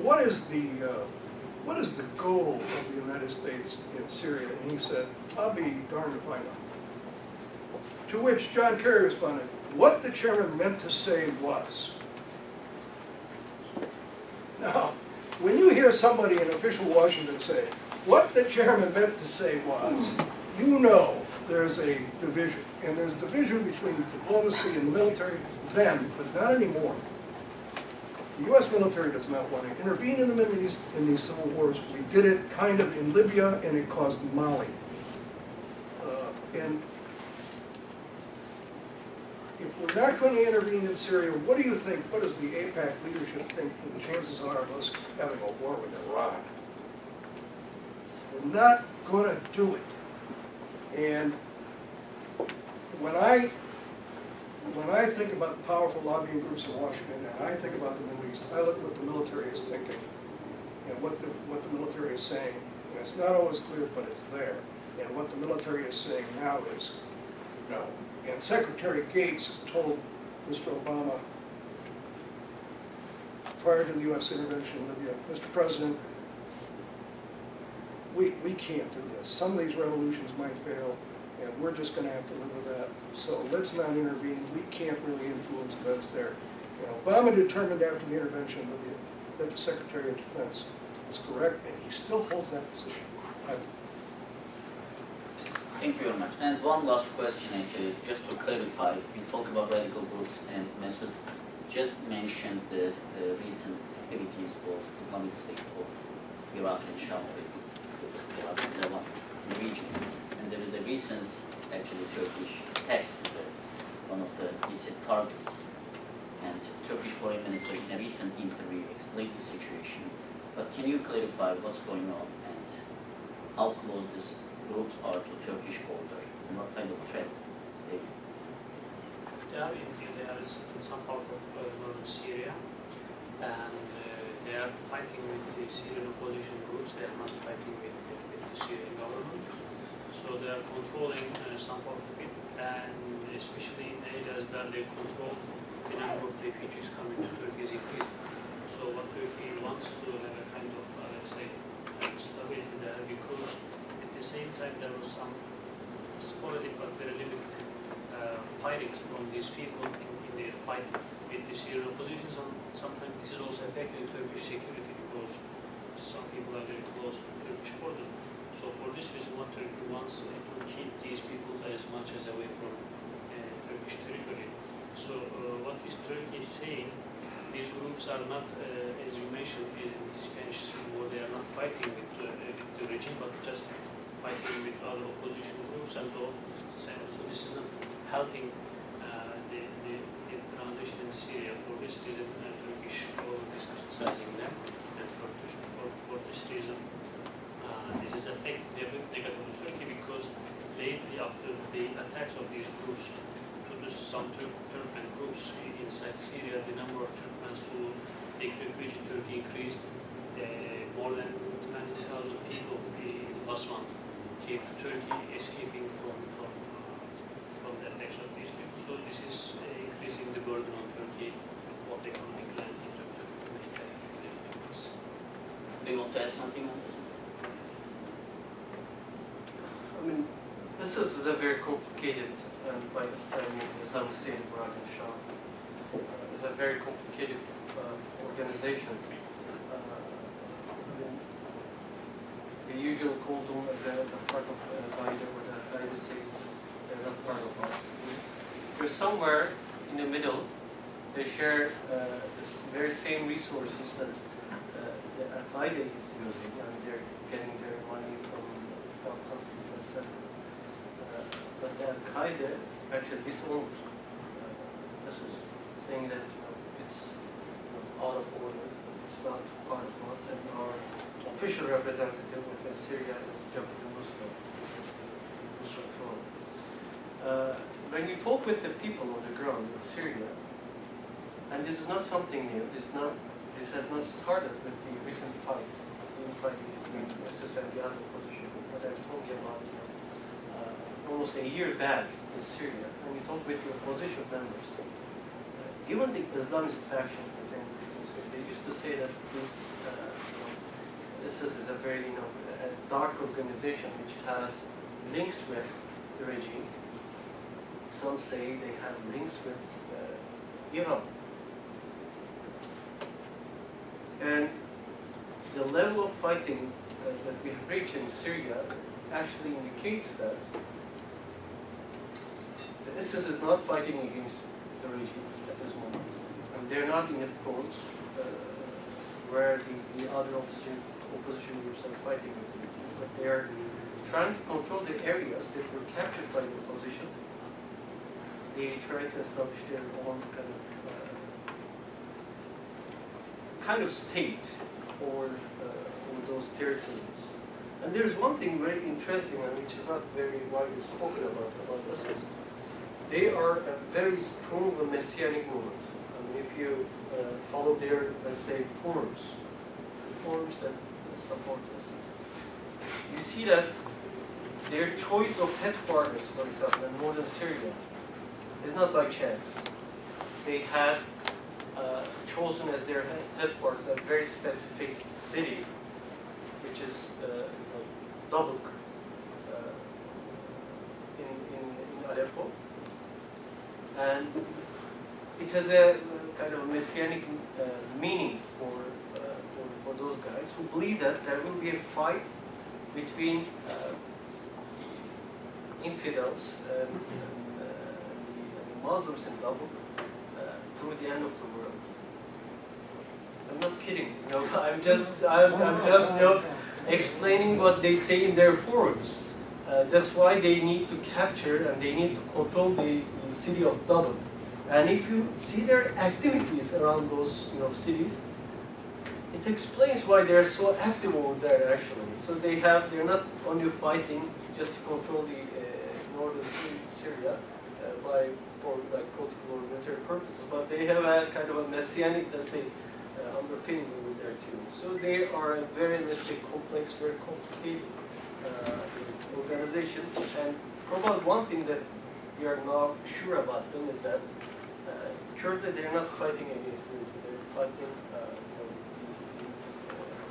what is the goal of the United States in Syria? And he said, I'll be darned if I know. To which John Kerry responded, what the chairman meant to say was. Now, when you hear somebody in official Washington say, what the chairman meant to say was, you know there's a division. And there's division between diplomacy and the military then, but not anymore. The U.S. military does not want to intervene in the Middle East in these civil wars. We did it kind of in Libya, and it caused Mali. And if we're not going to intervene in Syria, what do you think, what does the APAC leadership think the chances are of us having a war with Iran? We're not going to do it. And when I think about the powerful lobbying groups in Washington, and I think about the Middle East, I look at what the military is thinking and what the military is saying. And it's not always clear, but it's there. And what the military is saying now is no. And Secretary Gates told Mr. Obama prior to the U.S. intervention in Libya, Mr. President, we can't do this. Some of these revolutions might fail, and we're just going to have to live with that. So let's not intervene. We can't really influence events there. And Obama determined after the intervention in Libya that the Secretary of Defense was correct, and he still holds that position. Thank you very much. And one last question, actually, just to clarify. We talk about radical groups, and Mesut just mentioned the recent activities of Islamic State of Iraq and Sham, the region. And there is a recent, actually, Turkish attack on one of the ISIL targets. And Turkish Foreign Minister in a recent interview explained the situation. But can you clarify what's going on and how close these groups are to Turkish border and what kind of threat they They are in some part of northern Syria, and they are fighting with the Syrian opposition groups. They are not fighting with the Syrian government. So they are controlling some part of it, and especially in areas where they control, the number of refugees coming to Turkey is increasing. So what Turkey wants to have a kind of, let's say, stability there, because at the same time there was some sporadic but very limited fightings from these people in their fight with the Syrian opposition. And sometimes this is also affecting Turkish security because some people are very close to the Turkish border. So for this reason, what Turkey wants to keep these people as much as away from Turkish territory. So what is Turkey saying? These groups are not, as you mentioned, in the Spanish Civil War, they are not fighting with the regime, but just fighting with other opposition groups, and so this is not helping the transition in Syria. For this reason, Turkish government is criticizing them, and for this reason, this is affecting negatively Turkey, because lately, after the attacks of these groups to some Turkmen groups inside Syria, the number of Turkmens who take refuge in Turkey increased. More than 20,000 people last month came to Turkey, escaping from the attacks of these people. So this is increasing the burden on Turkey, both economically and in terms of humanitarian activities. Do you want to add something on this? I mean, this is a very complicated, like Islamic State of Iraq and Sham. It's a very complicated organization. We usually call them as a part of Al-Qaeda or the Al-Qaeda states. They're not part of us. They're somewhere in the middle. They share this very same resources that the Al-Qaeda is using, and they're getting their money from countries, etc. But Al-Qaeda actually disowned ISIS, saying that it's out of order, it's not part of us, and our official representative within Syria is Jabhat al-Nusra. When you talk with the people on the ground in Syria, and this is not something new, this has not started with the recent fights, between ISIS and the other opposition, but I'm talking about almost a year back in Syria, when you talk with the opposition members, even the Islamist faction within Syria, they used to say that ISIS is a very a dark organization which has links with the regime. Some say they have links with Iran. And the level of fighting that we have reached in Syria actually indicates that ISIS is not fighting against the regime at this moment. And they're not in the fronts where the other opposition groups are fighting with the regime, but they are trying to control the areas that were captured by the opposition. They try to establish their own kind of state over those territories. And there's one thing very interesting, and which is not very widely spoken about ISIS. They are a very strong messianic movement. I mean, if you follow their, let's say, forums, the forums that support ISIS, you see that their choice of headquarters, for example, in northern Syria, is not by chance. They had chosen as their headquarters a very specific city, which is Dabuk in Aleppo. And it has a kind of messianic meaning for those guys who believe that there will be a fight between the infidels and the Muslims in Dabuk through the end of the world. I'm not kidding. I'm just explaining what they say in their forums. That's why they need to capture and they need to control the city of Dabuk. And if you see their activities around those cities, it explains why they're so active over there actually. So they're not only fighting just to control the northern Syria for political or military purposes, but they have a kind of a messianic, let's say, underpinning over there too. So they are a very, let's say, complex, very complicated organization. And probably one thing that we are now sure about them is that currently they're not fighting against the regime, they're fighting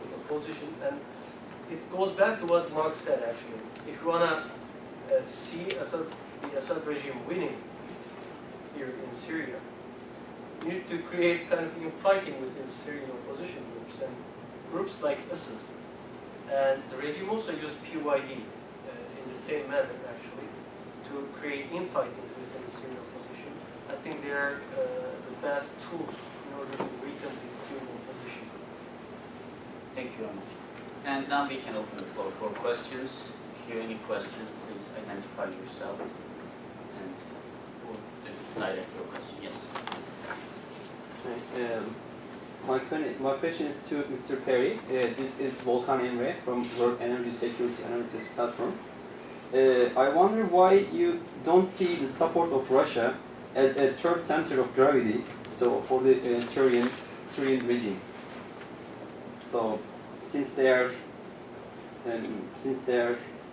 the opposition. And it goes back to what Mark said actually. If you want to see the Assad regime winning here in Syria, you need to create kind of infighting within Syrian opposition groups and groups like ISIS. And the regime also used PYD in the same manner actually to create infighting within the Syrian opposition. I think they are the best tools in order to weaken the Syrian opposition. Thank you very much. And now we can open the floor for questions. If you have any questions, please identify yourself and we'll direct your question. Yes. My question is to Mr. Perry. This is Volkan Emre from World Energy Security Analysis Platform. I wonder why you don't see the support of Russia as a third center of gravity, so for the Syrian regime. So since they are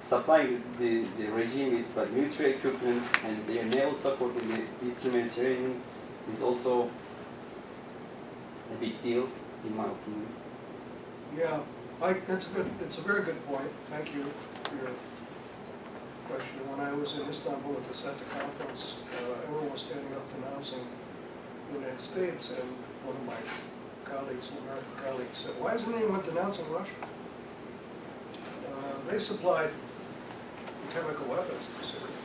supplying the regime with like military equipment and their naval support in the Eastern Mediterranean is also a big deal, in my opinion. Yeah, it's a very good point. Thank you for your question. When I was in Istanbul at the SETA conference, everyone was standing up denouncing the United States, and one of my colleagues, an American colleague, said, "Why isn't anyone denouncing Russia? They supplied chemical weapons to Syria."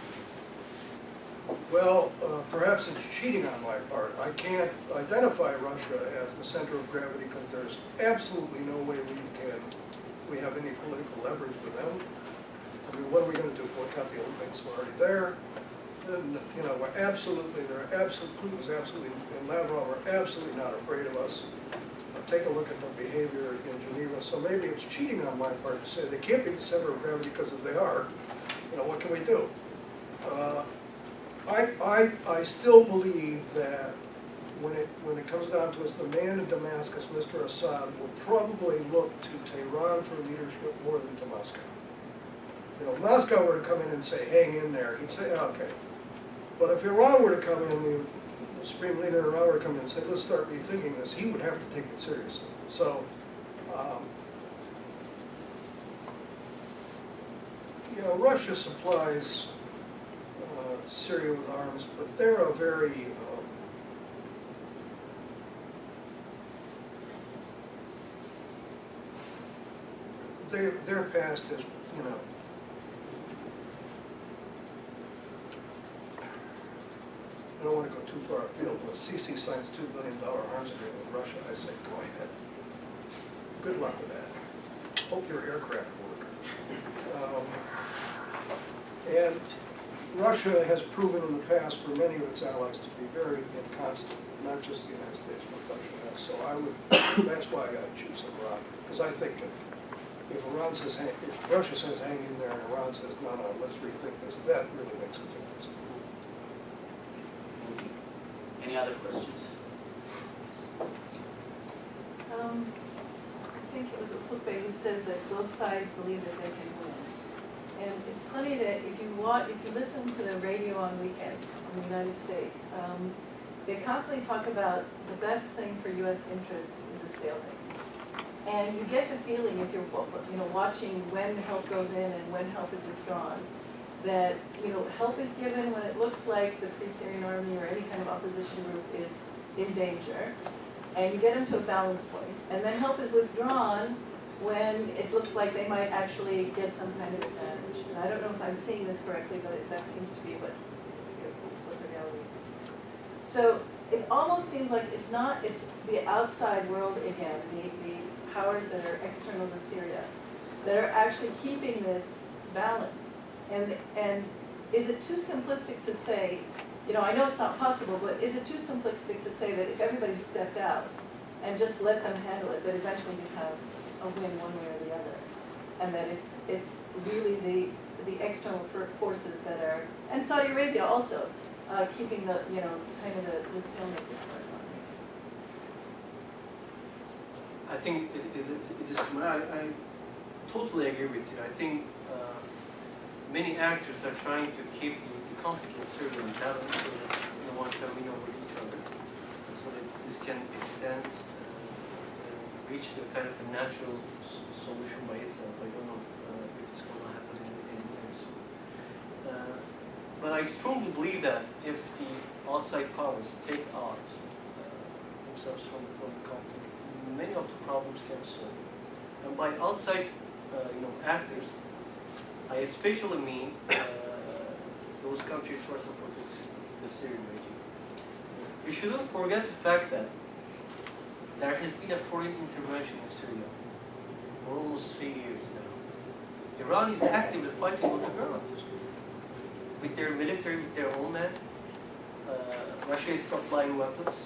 Well, perhaps it's cheating on my part. I can't identify Russia as the center of gravity because there's absolutely no way we have any political leverage with them. I mean, what are we going to do? Boycott the Olympics? We're already there. And, you know, we're absolutely, Putin is absolutely, and Lavrov are absolutely not afraid of us. Take a look at the behavior in Geneva. So maybe it's cheating on my part to say they can't be the center of gravity, because if they are, you know, what can we do? I still believe that when it comes down to us, the man in Damascus, Mr. Assad, will probably look to Tehran for leadership more than to Moscow. You know, if Moscow were to come in and say, hang in there, he'd say, okay. But if Iran were to come in, the supreme leader in Iran were to come in and say, let's start rethinking this, he would have to take it seriously. So, you know, Russia supplies Syria with arms, but they're a very their past is, you know, I don't want to go too far afield, but Sisi signs $2 billion arms agreement with Russia. I say, go ahead. Good luck with that. Hope your aircraft work. And Russia has proven in the past for many of its allies to be very inconstant, not just the United States, but Russia has. So I would, that's why I choose Iran, because I think if Iran says, if Russia says hang in there and Iran says no, let's rethink this, that really makes a difference. Thank you. Any other questions? I think it was Ufuk who says that both sides believe that they can win. And it's funny that if you listen to the radio on weekends in the United States, they constantly talk about the best thing for U.S. interests is a stalemate. And you get the feeling, if you're watching when help goes in and when help is withdrawn, that help is given when it looks like the Free Syrian Army or any kind of opposition group is in danger, and you get them to a balance point, and then help is withdrawn when it looks like they might actually get some kind of advantage. And I don't know if I'm seeing this correctly, but that seems to be what the reality is. So it almost seems like it's the outside world again, the powers that are external to Syria, that are actually keeping this balance. And is it too simplistic to say, I know it's not possible, but is it too simplistic to say that if everybody stepped out and just let them handle it, that eventually you'd have a win one way or the other? And that it's really the external forces that are, and Saudi Arabia also, keeping the, kind of the stalemate that's going on. I think it is true. I totally agree with you. I think many actors are trying to keep the conflict in Syria in balance so that no one can win over each other, so that this can extend and reach the kind of a natural solution by itself. I don't know if it's going to happen anytime soon. But I strongly believe that if the outside powers take out themselves from the conflict, many of the problems can be solved. And by outside, actors, I especially mean those countries who are supporting the Syrian regime. We shouldn't forget the fact that there has been a foreign intervention in Syria for almost 3 years now. Iran is actively fighting on the ground with their military, with their own men. Russia is supplying weapons.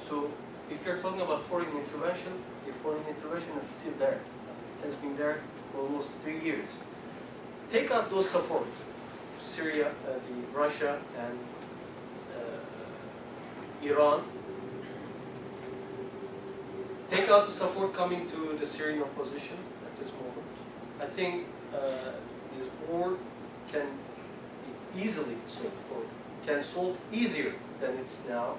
So if you're talking about foreign intervention, the foreign intervention is still there. It has been there for almost 3 years. Take out those support, Syria, Russia, and Iran. Take out the support coming to the Syrian opposition at this moment. I think this war can be easily solved, or can solve easier than it's now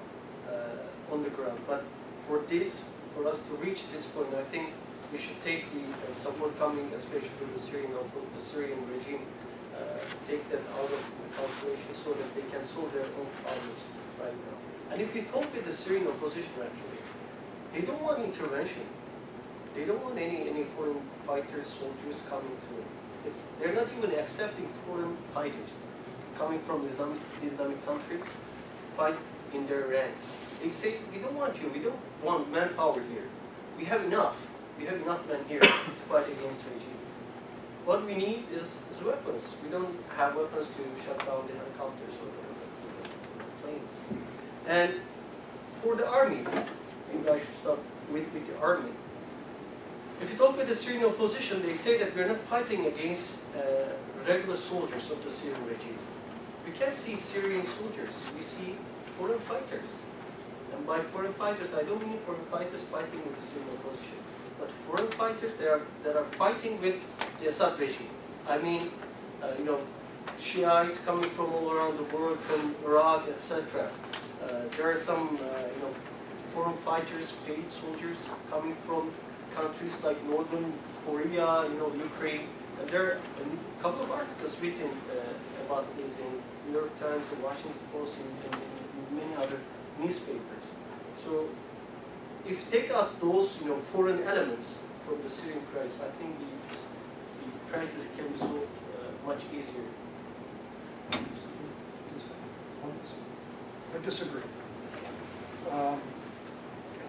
on the ground. But for us to reach this point, I think we should take the support coming, especially to the Syrian regime, take that out of the calculation so that they can solve their own problems right now. And if you talk with the Syrian opposition, actually, they don't want intervention. They don't want any foreign fighters, soldiers coming to it. They're not even accepting foreign fighters coming from Islamic countries, fight in their ranks. They say, we don't want you, we don't want manpower here. We have enough. We have enough men here to fight against the regime. what we need is weapons. We don't have weapons to shut down the helicopters or the planes. And for the army, maybe I should start with the army. If you talk with the Syrian opposition, they say that we're not fighting against regular soldiers of the Syrian regime. We can't see Syrian soldiers, we see foreign fighters. And by foreign fighters, I don't mean foreign fighters fighting with the Syrian opposition, but foreign fighters that are fighting with the Assad regime. I mean, Shiites coming from all around the world, from Iraq, etc. There are some, foreign fighters, paid soldiers coming from countries like Northern Korea, Ukraine. And there are a couple of articles written about this in New York Times and Washington Post and many other newspapers. So if you take out those foreign elements from the Syrian crisis, I think the crisis can be solved much easier. I disagree.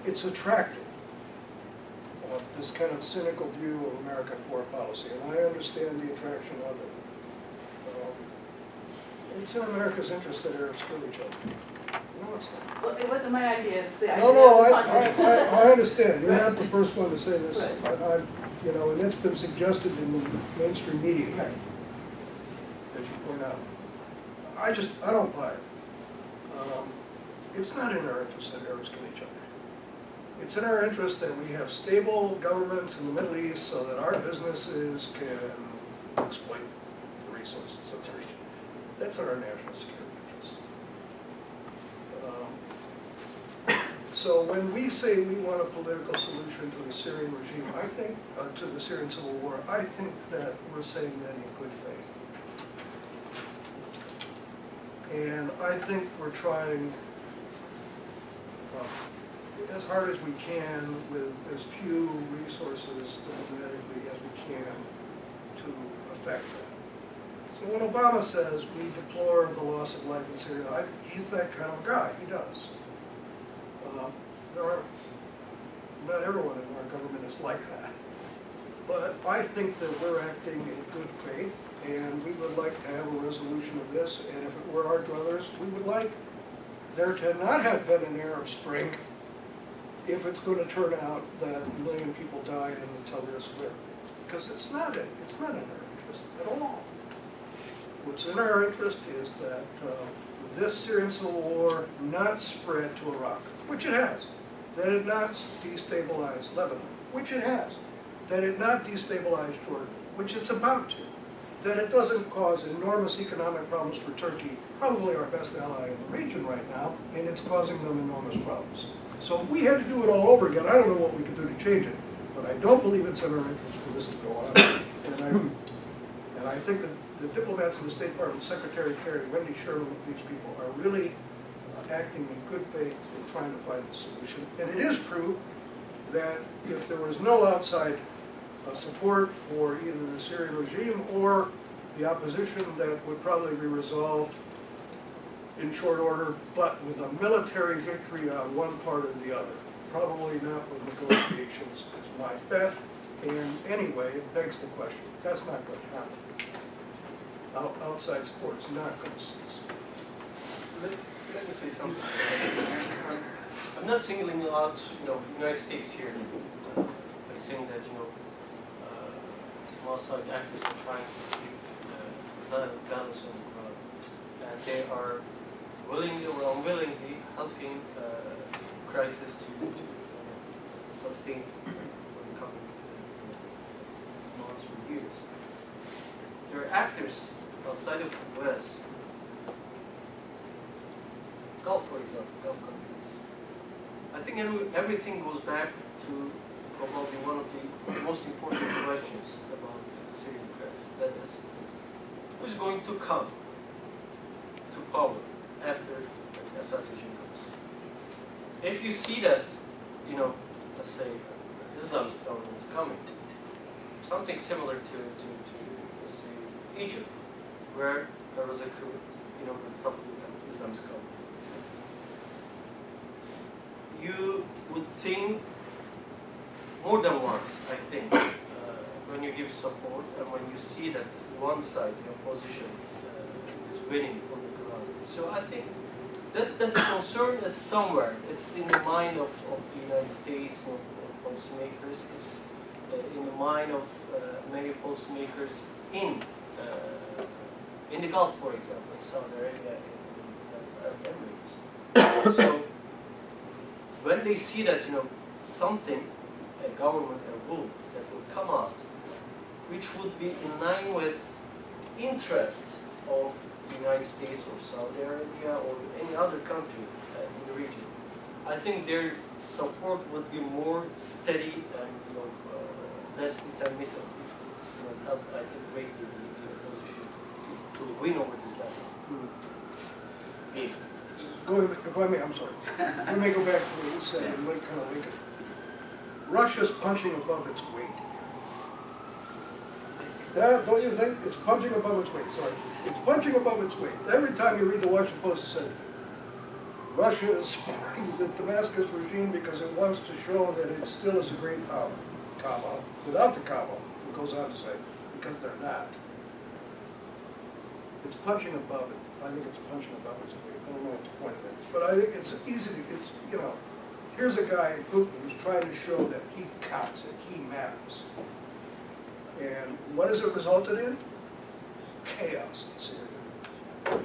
It's attractive, this kind of cynical view of American foreign policy, and I understand the attraction of it. It's in America's interest that Arabs kill each other. No, it's not. Well, it wasn't my idea, it's the idea No, of the I conference. understand. You're not the first one to say this. Right. And it's been suggested in the mainstream media, Right. as you point out. I don't buy it. It's not in our interest that Arabs kill each other. It's in our interest that we have stable governments in the Middle East so that our businesses can exploit the resources of the region. That's in our national security interest. So when we say we want a political solution to the Syrian regime, I think, to the Syrian civil war, I think that we're saying that in good faith. And I think we're trying as hard as we can with as few resources diplomatically as we can to affect that. So when Obama says we deplore the loss of life in Syria, he's that kind of guy, he does. Not everyone in our government is like that. But I think that we're acting in good faith, and we would like to have a resolution of this, and if it were our druthers, we would like there to not have been an Arab Spring if it's going to turn out that 1 million people die in the Tel Square. Because it's not in our interest at all. What's in our interest is that this Syrian civil war not spread to Iraq, which it has. That it not destabilize Lebanon, which it has. That it not destabilize Jordan, which it's about to. That it doesn't cause enormous economic problems for Turkey, probably our best ally in the region right now, and it's causing them enormous problems. So if we had to do it all over again, I don't know what we could do to change it, but I don't believe it's in our interest for this to go on. And I think that the diplomats in the State Department, Secretary Kerry, Wendy Sherman, these people are really acting in good faith in trying to find a solution. And it is true that if there was no outside support for either the Syrian regime or the opposition, that would probably be resolved in short order, but with a military victory on one part or the other. Probably not with negotiations is my bet. And anyway, it begs the question. That's not going to happen. Outside support is not going to cease. Let me say something. I'm not singling out, the United States here by saying that, some outside actors are trying to keep balance on the ground, and they are willingly or unwillingly helping the crisis to sustain for the coming months or years. There are actors outside of the U.S. Gulf, for example, Gulf countries. I think everything goes back to probably one of the most important questions about the Syrian crisis. That is, who's going to come to power after the Assad regime goes? If you see that, let's say, Islamist government is coming, something similar to let's say, Egypt, where there was a coup, with the top of the Islamist government. You would think more than once, I think, when you give support and when you see that one side, the opposition, is winning on the ground. So I think that concern is somewhere. It's in the mind of the United States, of policymakers. It's in the mind of many policymakers in the Gulf, for example, in Saudi Arabia, in Arab Emirates. So when they see that, something, a government, a rule that will come out, which would be in line with interest of the United States or Saudi Arabia or any other country in the region, I think their support would be more steady and less intermittent, which would help, I think, make the opposition to win over this battle. If I may, I'm sorry. Let me go back to what you said and kind of link it. Russia's punching above its weight. Yeah, don't you think? It's punching above its weight, sorry. It's punching above its weight. Every time you read the Washington Post, it says, Russia is supporting the Damascus regime because it wants to show that it still is a great power, comma, without the comma, it goes on to say, because they're not. It's punching above it. I think it's punching above its weight. I don't know what the point of it is, but I think it's easy to, here's a guy, Putin, who's trying to show that he counts, that he matters. And what has it resulted in? Chaos in Syria.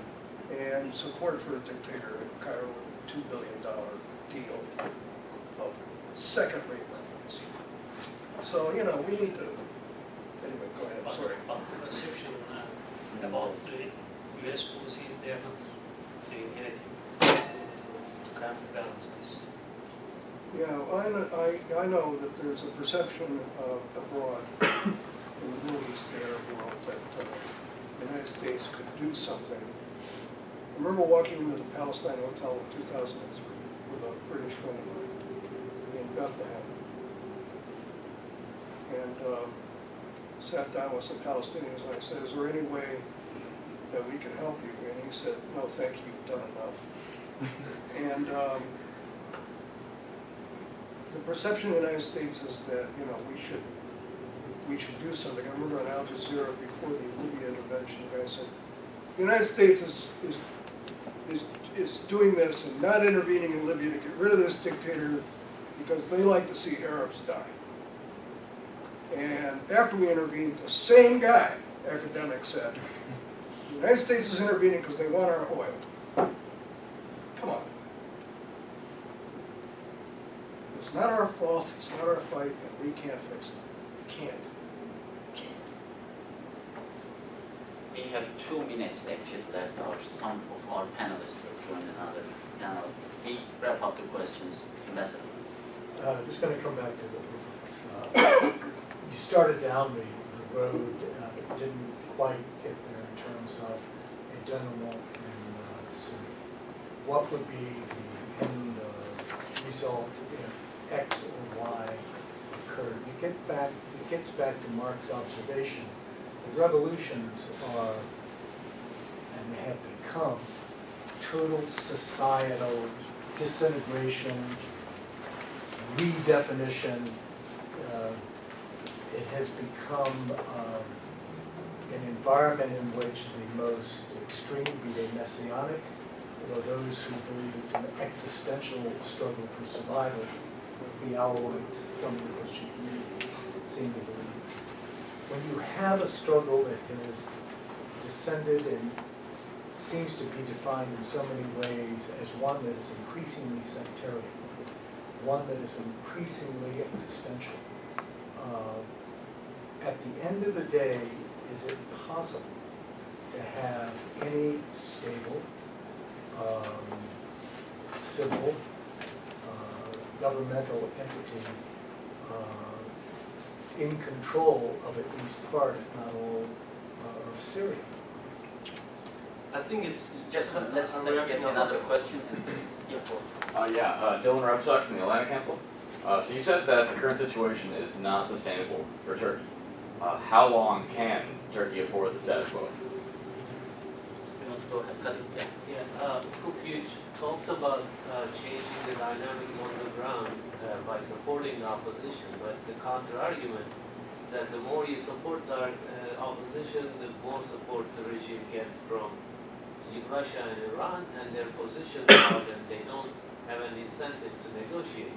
And support for a dictator in Cairo, $2 billion deal of second-rate weapons. So, we need to, anyway, go ahead, sorry. But the perception about the US policies, they are not doing anything to counterbalance this. Yeah, I know that there's a perception abroad in the Middle East, the Arab world, that the United States could do something. I remember walking into the Palestine Hotel in 2003 with a British friend of mine in Bethlehem, and sat down with some Palestinians, and I said, is there any way that we can help you? And he said, no, thank you, you've done enough. And the perception in the United States is that, we should do something. I remember on Al Jazeera before the Libya intervention, the guy said, the United States is doing this and not intervening in Libya to get rid of this dictator because they like to see Arabs die. And after we intervened, the same guy, academic, said, the United States is intervening because they want our oil. Come on. It's not our fault, it's not our fight, and we can't fix it. We can't. We have 2 minutes actually left. Some of our panelists will join another panel. We wrap up the questions. Ambassador. Just going to come back to the Ufuk. You started down the road, but didn't quite get there in terms of a denouement in Syria. What would be the end result if X or Y occurred? It gets back to Mark's observation. The revolutions are, and they have become, total societal disintegration, redefinition. It has become an environment in which the most extreme, be they messianic, or those who believe it's an existential struggle for survival, with the Alawites, some of the Christian communities seem to believe. When you have a struggle that has descended and seems to be defined in so many ways as one that is increasingly sectarian, one that is increasingly existential, at the end of the day, is it possible to have any stable, civil, governmental entity in control of at least part, if not all, of Syria? I think it's Just let's get another question. Dylan Rebstock from the Atlantic Council. So you said that the current situation is not sustainable for Turkey. How long can Turkey afford the status quo? You want to go ahead, Kalic? Ufuk, you talked about changing the dynamics on the ground by supporting the opposition, but the counter-argument that the more you support our opposition, the more support the regime gets from Russia and Iran, and their positions are that they don't have an incentive to negotiate.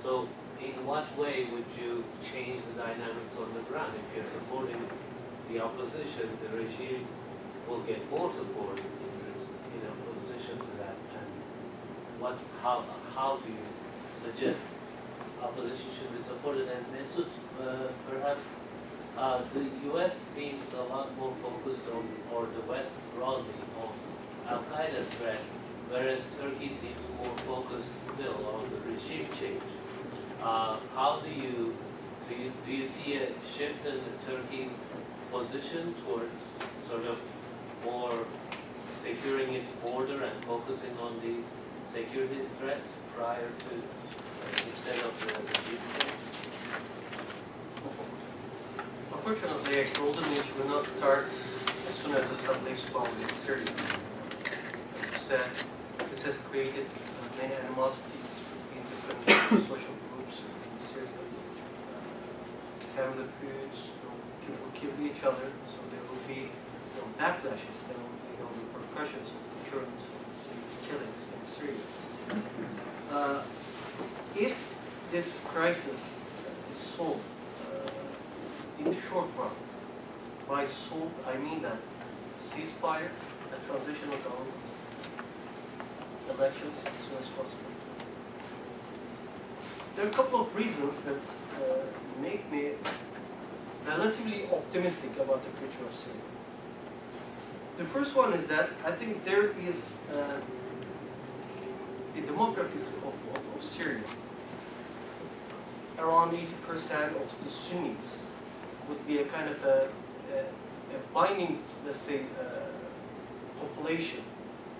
So in what way would you change the dynamics on the ground? If you're supporting the opposition, the regime will get more support in opposition to that. And how do you suggest opposition should be supported? And Mesut, perhaps the US seems a lot more focused on, or the West broadly, on Al-Qaeda threat, whereas Turkey seems more focused still on the regime change. How do you see a shift in Turkey's position towards sort of more securing its border and focusing on these security threats prior to instead of the regime change? Unfortunately, a golden age will not start as soon as Assad leaves power in Syria. As you said, this has created many animosities between different social groups in Syria. Family feuds, people kill each other, so there will be backlashes, there will be repercussions of the current killings in Syria. If this crisis is solved in the short run, by solved I mean that ceasefire, a transitional government, elections as soon as possible. There are a couple of reasons that make me relatively optimistic about the future of Syria. The first one is that I think there is the demography of Syria. Around 80% of the Sunnis would be a kind of a binding, let's say, population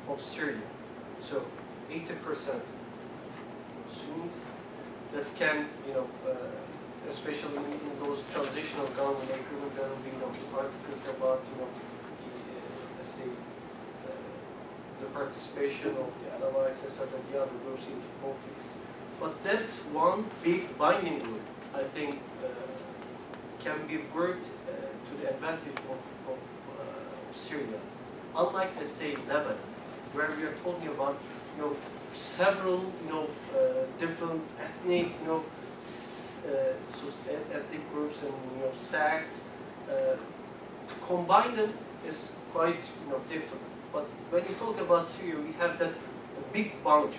of Syria. So 80% Sunnis that can, especially in those transitional government agreements, there will be articles about, let's say, the participation of the Alawites, etc., the other groups into politics. But that's one big binding group, I think, can be worked to the advantage of Syria. Unlike, let's say, Lebanon, where we are talking about, several, different ethnic, ethnic groups and sects. To combine them is quite, difficult. But when you talk about Syria, we have that big bunch,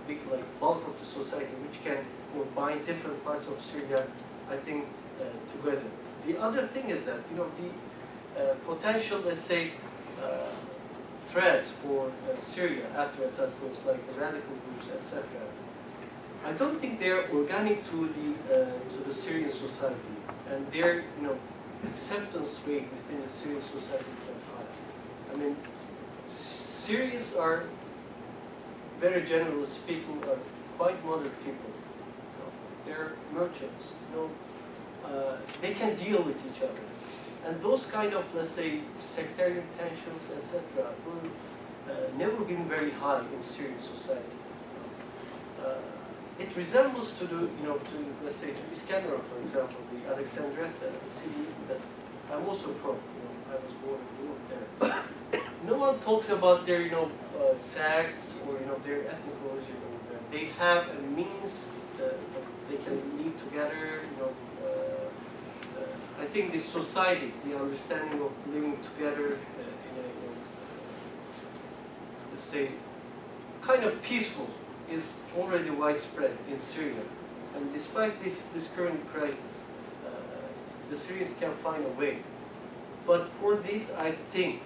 big like bulk of the society, which can bind different parts of Syria, I think, together. The other thing is that the potential, let's say, threats for Syria after Assad goes, like the radical groups, etc. I don't think they are organic to the Syrian society, and their acceptance rate within the Syrian society is very high. I mean, Syrians are, very generally speaking, are quite moderate people. They're merchants. They can deal with each other. And those kind of, let's say, sectarian tensions, etc., will never been very high in Syrian society. It resembles to the, let's say, to Iskandar, for example, the Alexandria city that I'm also from. I was born and grew up there. No one talks about their, sects or their ethnic origin. They have a means that they can live together. I think the society, the understanding of living together in a, let's say, kind of peaceful, is already widespread in Syria. And despite this current crisis, the Syrians can find a way. But for this, I think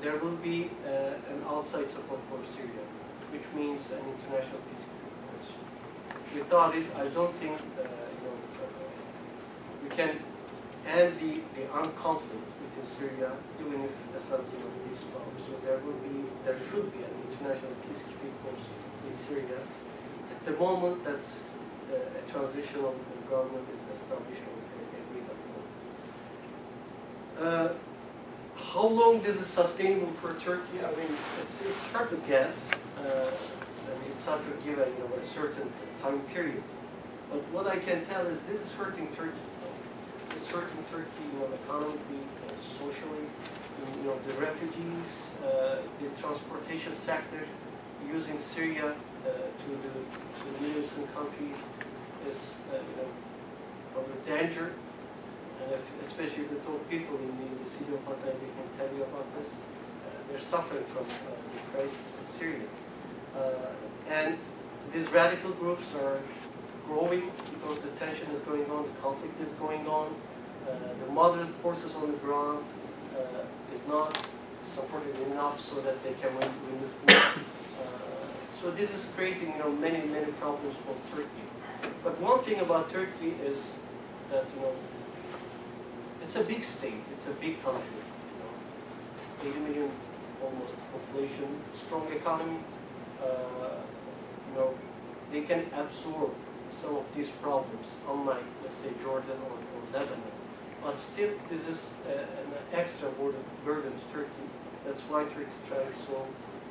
there will be an outside support for Syria, which means an international peacekeeping force. Without it, I don't think we can end the armed conflict within Syria, even if Assad leaves power. So there should be an international peacekeeping force in Syria at the moment that a transitional government is established or agreed upon. How long this is sustainable for Turkey? I mean, it's hard to guess. It's hard to give a certain time period. But what I can tell is this is hurting Turkey. hurt in Turkey, economically, socially. The refugees, the transportation sector, using Syria to the Middle Eastern countries is under danger. And especially if you talk people in the city of Hatay, they can tell you about this. They're suffering from the crisis in Syria. And these radical groups are growing because the tension is going on, the conflict is going on. The moderate forces on the ground is not supported enough so that they can win this war. So this is creating many problems for Turkey. But one thing about Turkey is that it's a big state, it's a big country. 80 million almost population, strong economy. They can absorb some of these problems, unlike, let's say, Jordan or Lebanon. But still, this is an extra burden to Turkey. That's why Turkey is trying to solve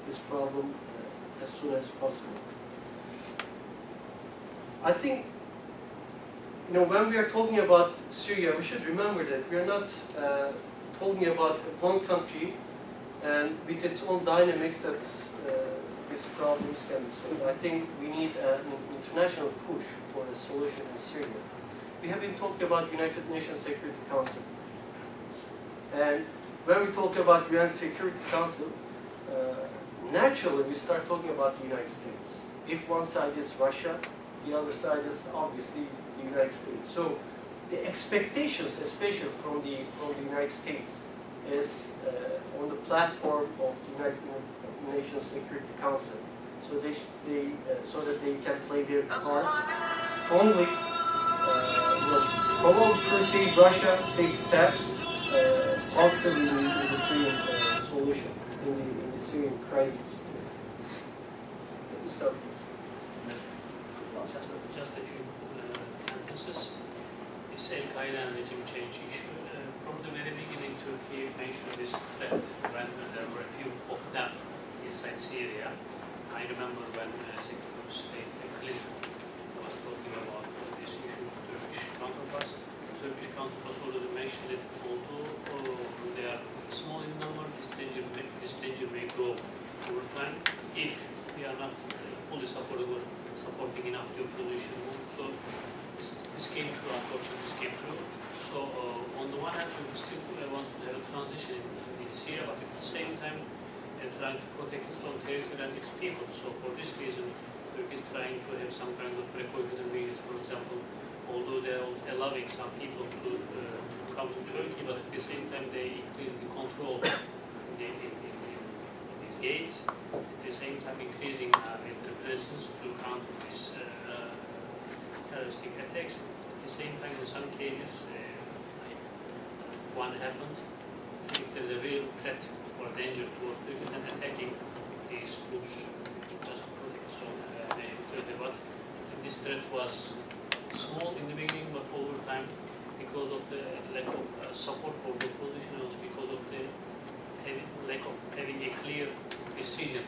this problem as soon as possible. I think, when we are talking about Syria, we should remember that we are not talking about one country and with its own dynamics that these problems can be solved. I think we need an international push for a solution in Syria. We have been talking about United Nations Security Council. And when we talk about UN Security Council, naturally we start talking about the United States. If one side is Russia, the other side is obviously the United States. So the expectations, especially from the United States, is on the platform of the United Nations Security Council, so that they can play their cards strongly. Probably persuade Russia to take steps positively in the Syrian solution, in the Syrian crisis. So, just a few sentences. This Al-Qaeda and regime change issue. From the very beginning, Turkey mentioned this threat when there were a few of them inside Syria. I remember when Secretary of State Kilic was talking about this issue to Turkish counterparts. Turkish counterparts already mentioned that although they are small in number, this danger may grow over time if we are not fully supporting enough the opposition. So this came through, unfortunately, this came through. So on the one hand, Turkey still wants to have a transition in Syria, but at the same time, they're trying to protect its own territory and its people. So for this reason, Turkey is trying to have some kind of precautionary measures. For example, although they're allowing some people to come to Turkey, but at the same time they increase the control in these gates. At the same time, increasing military presence to counter these terroristic attacks. At the same time, in some cases, one happened. If there's a real threat or danger towards Turkey, then attacking these groups just to protect its own national territory. But this threat was small in the beginning, but over time, because of the lack of support for the opposition, and also because of the lack of having a clear decision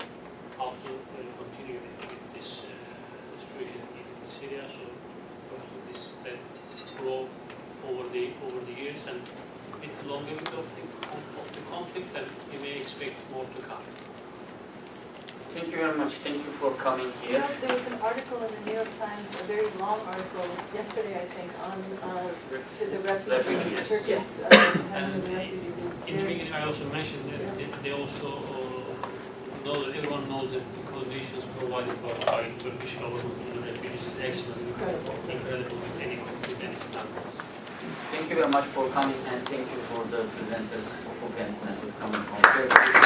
how to continue with this situation in Syria. So this threat grew over the years, and with the longevity of the conflict, then we may expect more to come. Thank you very much. Thank you for coming here. There was an article in the New York Times, a very long article, yesterday I think, on to the refugees. Refugees. Handling the refugees. In the beginning, I also mentioned that they also know that everyone knows that the conditions provided by Turkish government to the refugees is excellent, incredible with any standards. Thank you very much for coming, and thank you for the presenters, Ufuk and Mesut, coming from Turkey.